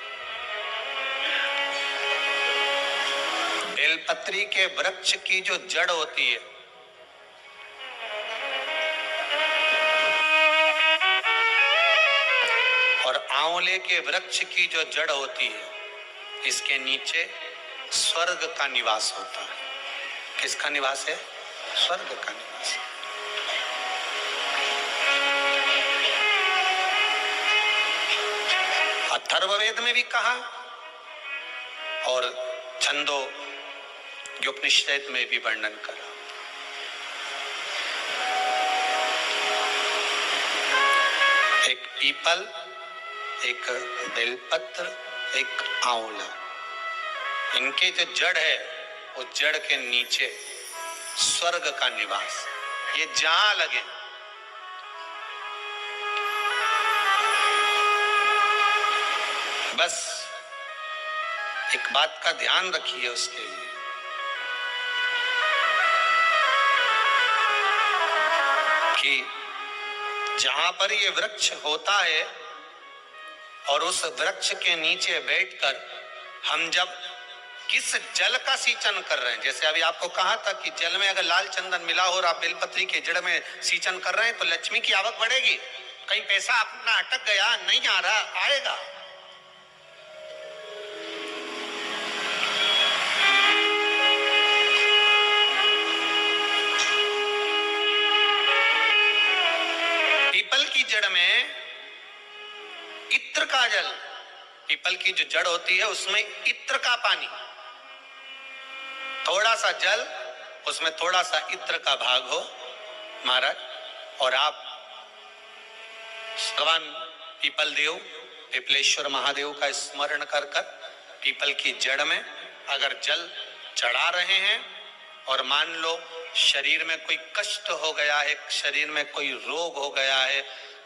बेलपत्री के वृक्ष की जो जड़ होती है, और आंवले के वृक्ष की जो जड़ होती है, इसके नीचे स्वर्ग का निवास होता है। किसका निवास है? स्वर्ग का निवास। अथर्ववेद में भी कहा और छंदो उपनिषद में भी वर्णन करा। एक पीपल, एक बेलपत्र, एक आंवला, इनके जो जड़ है वो जड़ के नीचे स्वर्ग का निवास। ये जहां लगे बस एक बात का ध्यान रखिए उसके लिए, कि जहां पर ये वृक्ष होता है और उस वृक्ष के नीचे बैठकर हम जब किस जल का सिंचन कर रहे हैं, जैसे अभी आपको कहा था कि जल में अगर लाल चंदन मिला हो और आप बेलपत्री के जड़ में सिंचन कर रहे हैं तो लक्ष्मी की आवक बढ़ेगी। कहीं पैसा अपना अटक गया, नहीं आ रहा, आएगा। पीपल की जड़ में इत्र का जल, पीपल की जो जड़ होती है उसमें इत्र का पानी, थोड़ा सा जल उसमें थोड़ा सा इत्र का भाग हो महाराज, और आप भगवान पीपल देव पिपलेश्वर महादेव का स्मरण कर कर पीपल की जड़ में अगर जल चढ़ा रहे हैं और मान लो शरीर में कोई कष्ट हो गया है, शरीर में कोई रोग हो गया है,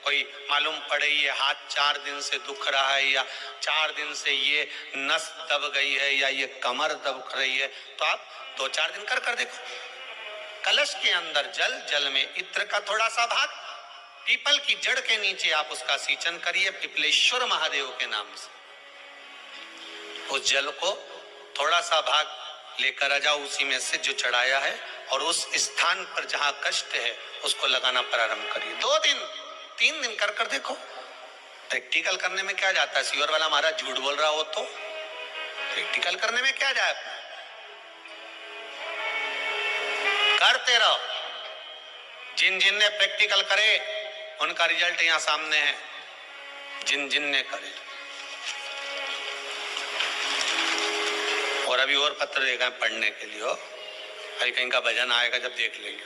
कोई मालूम पड़े ये हाथ 4 दिन से दुख रहा है या 4 दिन से ये नस दब गई है या ये कमर दब रही है, तो आप 2-4 दिन कर देखो। कलश के अंदर जल, जल में इत्र का थोड़ा सा भाग, पीपल की जड़ के नीचे आप उसका सिंचन करिए पिपलेश्वर महादेव के नाम से। उस जल को थोड़ा सा भाग लेकर आ जाओ उसी में से जो चढ़ाया है, और उस स्थान पर जहां कष्ट है उसको लगाना प्रारंभ करिए। 2 दिन 3 दिन कर देखो। प्रैक्टिकल करने में क्या जाता है, सीवर वाला महाराज झूठ बोल रहा हो तो प्रैक्टिकल करने में क्या जाए, करते रहो। जिन जिन ने प्रैक्टिकल करे उनका रिजल्ट यहां सामने है, जिन जिन ने करे। और अभी और पत्र देगा पढ़ने के लिए हो, अभी कहीं का भजन आएगा जब देख लेंगे।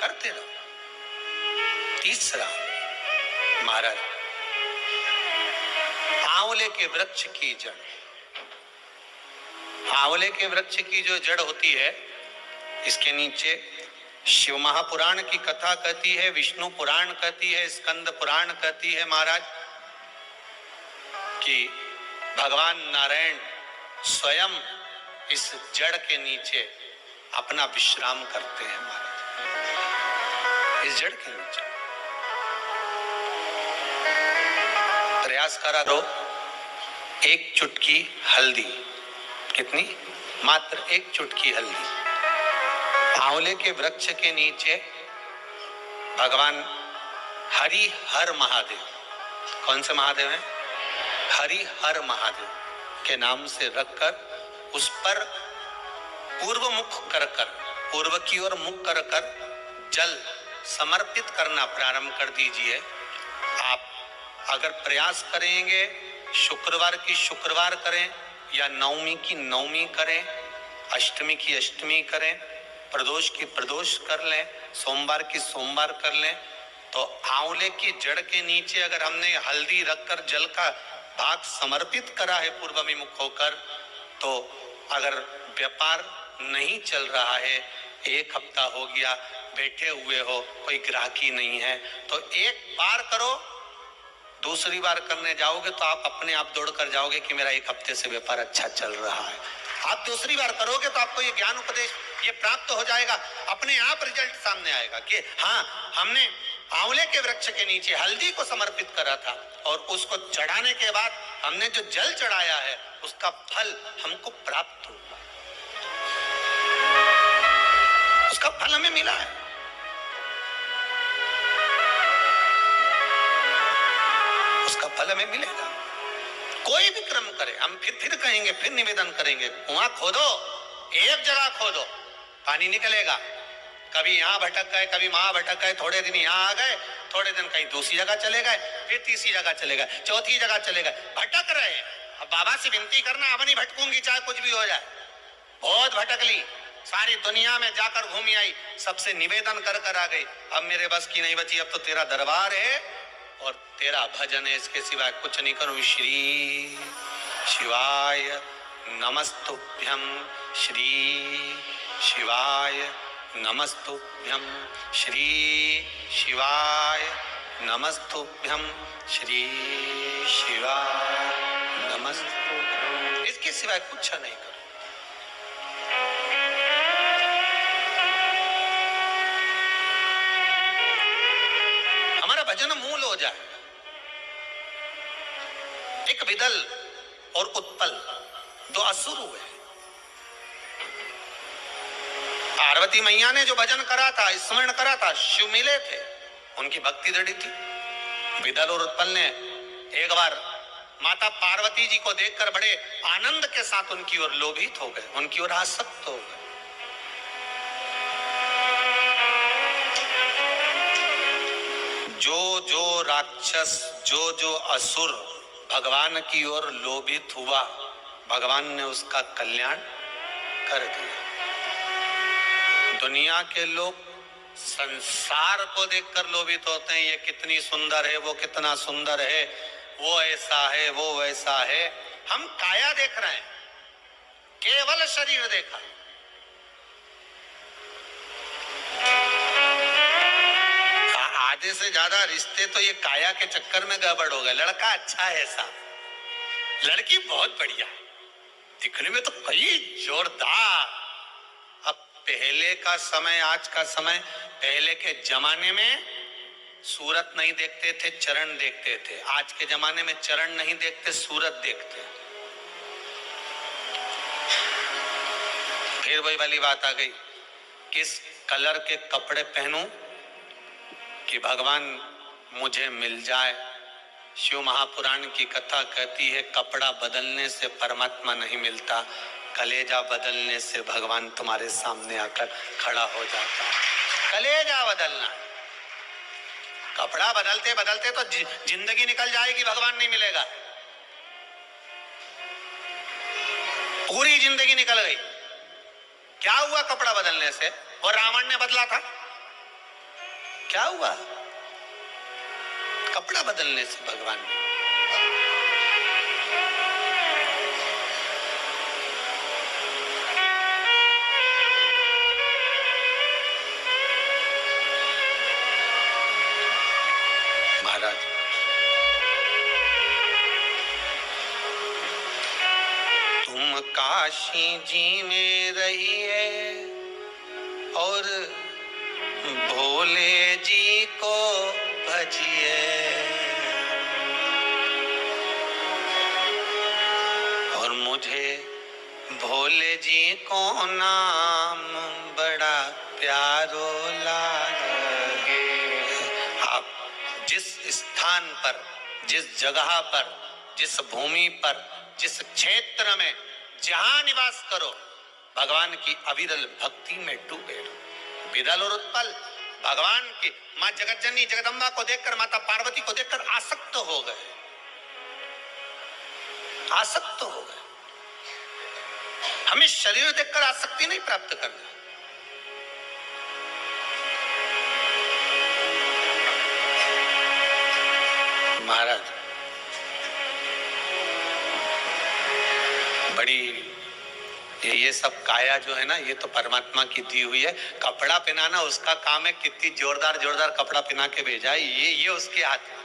करते रहो। तीसरा महाराज, आंवले के वृक्ष की जड़, आंवले के वृक्ष की जो जड़ होती है इसके नीचे शिव महापुराण की कथा कहती है, विष्णु पुराण कहती है, स्कंद पुराण कहती है महाराज कि भगवान नारायण स्वयं इस जड़ के नीचे अपना विश्राम करते हैं महाराज, इस जड़ के नीचे। प्रयास करा दो, एक चुटकी हल्दी, कितनी, मात्र एक चुटकी हल्दी, आंवले के वृक्ष के नीचे भगवान हरि हर महादेव, कौन से महादेव हैं, हरि हर महादेव के नाम से रखकर उस पर पूर्व मुख कर कर, पूर्व की ओर मुख कर कर जल समर्पित करना प्रारंभ कर दीजिए। आप अगर प्रयास करेंगे शुक्रवार की शुक्रवार करें या नवमी की नवमी करें, अष्टमी की अष्टमी करें, प्रदोष की प्रदोष कर लें, सोमवार की सोमवार कर लें, तो आंवले की जड़ के नीचे अगर हमने हल्दी रखकर जल का भाग समर्पित करा है पूर्वाभिमुख होकर, तो अगर व्यापार नहीं चल रहा है, 1 हफ्ता हो गया बैठे हुए हो, कोई ग्राहकी नहीं है, तो एक बार करो, दूसरी बार करने जाओगे तो आप अपने आप दौड़ कर जाओगे कि मेरा 1 हफ्ते से व्यापार अच्छा चल रहा है। आप दूसरी बार करोगे तो आपको ये ज्ञान उपदेश ये प्राप्त हो जाएगा, अपने आप रिजल्ट सामने आएगा कि हाँ, हमने आंवले के वृक्ष के नीचे हल्दी को समर्पित करा था और उसको चढ़ाने के बाद हमने जो जल चढ़ाया है उसका फल हमको प्राप्त हुआ, उसका फल हमें मिला है। उसका फल हमें मिलेगा। कोई भी क्रम करे, हम फिर कहेंगे, फिर निवेदन करेंगे, कुआं खोदो, एक जगह खोदो, पानी निकलेगा। कभी यहाँ भटक गए, कभी वहां भटक गए, थोड़े दिन यहाँ आ गए, थोड़े दिन कहीं दूसरी जगह चले गए, फिर तीसरी जगह चले गए, चौथी जगह चले गए, भटक रहे। अब बाबा से विनती करना, अब नहीं भटकूंगी चाहे कुछ भी हो जाए। बहुत भटक ली, सारी दुनिया में जाकर घूमी आई, सबसे निवेदन कर कर आ गई, अब मेरे बस की नहीं बची, अब तो तेरा दरबार है और तेरा भजन है, इसके सिवाय कुछ नहीं करूं। श्री शिवाय नमस्तुभ्यम, श्री शिवाय नमस्तुभ्यम, श्री शिवाय नमस्तुभ्यं श्री शिवा नमस्तुभ्यं। इसके सिवाय कुछ नहीं करो। हमारा भजन मूल हो जाए। एक विदल और उत्पल दो असुर हुए। पार्वती मैया ने जो भजन करा था, स्मरण करा था, शिव मिले थे, उनकी भक्ति दृढ़ थी। विदल और उत्पल ने एक बार माता पार्वती जी को देखकर बड़े आनंद के साथ उनकी ओर लोभित हो गए, उनकी ओर आसक्त हो गए। जो जो राक्षस, जो जो असुर भगवान की ओर लोभित हुआ, भगवान ने उसका कल्याण कर दिया। दुनिया के लोग संसार को देखकर लोभित होते हैं, ये कितनी सुंदर है, वो कितना सुंदर है, वो ऐसा है, वो वैसा है। हम काया देख रहे हैं, केवल शरीर देखा। आधे से ज्यादा रिश्ते तो ये काया के चक्कर में गड़बड़ हो गए। लड़का अच्छा है, ऐसा, लड़की बहुत बढ़िया है, दिखने में तो कई जोरदार। अब पहले का समय, आज का समय, पहले के जमाने में सूरत नहीं देखते थे, चरण देखते थे। आज के जमाने में चरण नहीं देखते, सूरत देखते। फिर वही वाली बात आ गई, किस कलर के कपड़े पहनूं कि भगवान मुझे मिल जाए। शिव महापुराण की कथा कहती है, कपड़ा बदलने से परमात्मा नहीं मिलता, कलेजा बदलने से भगवान तुम्हारे सामने आकर खड़ा हो जाता है। कलेजा बदलना, कपड़ा बदलते बदलते तो जिंदगी निकल जाएगी, भगवान नहीं मिलेगा। पूरी जिंदगी निकल गई। क्या हुआ कपड़ा बदलने से? वो रावण ने बदला था, क्या हुआ कपड़ा बदलने से भगवान? महाराज, तुम काशी जी में रहिए और भोले जी को भजिए, और मुझे भोले जी को नाम बड़ा प्यारो लागे। आप जिस स्थान पर, जिस जगह पर, जिस भूमि पर, जिस क्षेत्र में जहां निवास करो, भगवान की अविरल भक्ति में डूबे रहो। विदल और उत्पल भगवान की मां जगतजननी जगदम्बा को देखकर, माता पार्वती को देखकर आसक्त हो गए, आसक्त हो गए। हमें शरीर देखकर आसक्ति नहीं प्राप्त करना। महाराज, बड़ी ये सब काया जो है ना, ये तो परमात्मा की दी हुई है। कपड़ा पहनाना उसका काम है, कितनी जोरदार जोरदार कपड़ा पहना के भेजा है, ये उसके हाथ में।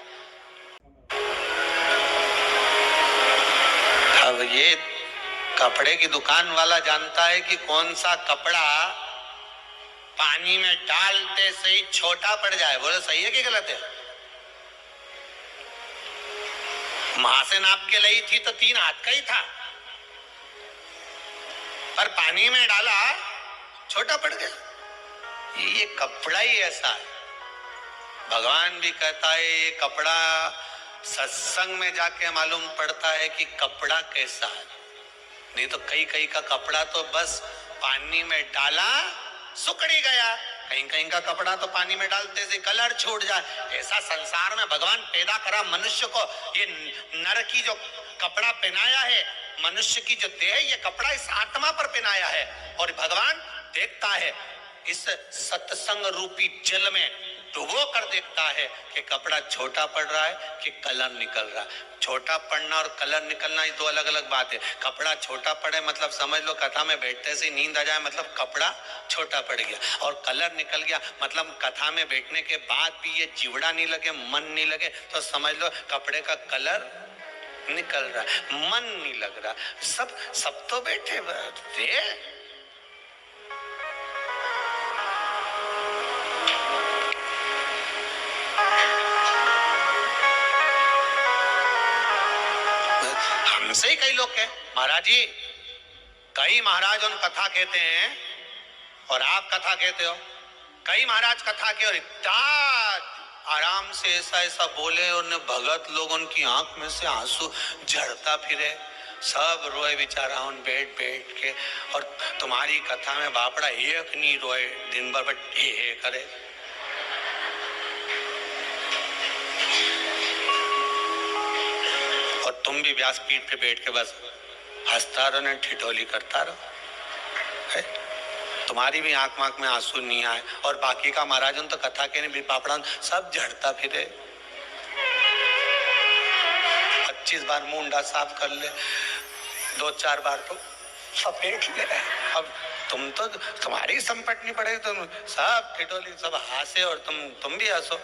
अब ये कपड़े की दुकान वाला जानता है कि कौन सा कपड़ा पानी में डालते से ही छोटा पड़ जाए। बोले सही है कि गलत है? मां से नाप के लाई थी तो 3 हाथ का ही था, पर पानी में डाला छोटा पड़ गया। ये कपड़ा ही ऐसा है। भगवान भी कहता है, ये कपड़ा सत्संग में जाके मालूम पड़ता है कि कपड़ा कैसा है। नहीं तो कई कई का कपड़ा तो बस पानी में डाला सुकड़ी गया, कहीं कहीं का कपड़ा तो पानी में डालते से कलर छूट जाए। ऐसा संसार में भगवान पैदा करा मनुष्य को। ये नर की जो कपड़ा पहनाया है, मनुष्य की जो देह, ये कपड़ा इस आत्मा पर पहनाया है। और भगवान देखता है इस सत्संग रूपी जल में डुबो कर देखता है कि कपड़ा छोटा पड़ रहा है कि कलर निकल रहा है। छोटा पड़ना और कलर निकलना ये दो अलग अलग बात है। कपड़ा छोटा पड़े मतलब समझ लो कथा में बैठते से नींद आ जाए, मतलब कपड़ा छोटा पड़ गया। और कलर निकल गया मतलब कथा में बैठने के बाद भी ये जीवड़ा नहीं लगे, मन नहीं लगे, तो समझ लो कपड़े का कलर निकल रहा है, मन नहीं लग रहा। सब तो बैठे रे। हमसे ही कई लोग कहे महाराज जी, कई महाराज उन कथा कहते हैं और आप कथा कहते हो। कई महाराज कथा के और इतना आराम से ऐसा ऐसा बोले, उन्हें भगत लोग उनकी आंख में से आंसू झड़ता फिरे, सब रोए बेचारा उन बैठ बैठ के। और तुम्हारी कथा में बापड़ा एक नहीं रोए दिन भर, बट हे करे। और तुम भी व्यासपीठ पे बैठ के बस हंसता रहो, ठिठोली करता रहो। तुम्हारी भी आंख मांख में आंसू नहीं आए और बाकी का महाराज तो कथा के नहीं पापड़ा सब झड़ता फिरे। 25 बार मुंडा साफ कर ले, 2-4 बार तो सपेट ले। अब तुम तो तुम्हारी संपट नहीं पड़ेगी, तुम सब ठिठोली सब हंसे और तुम भी हंसो।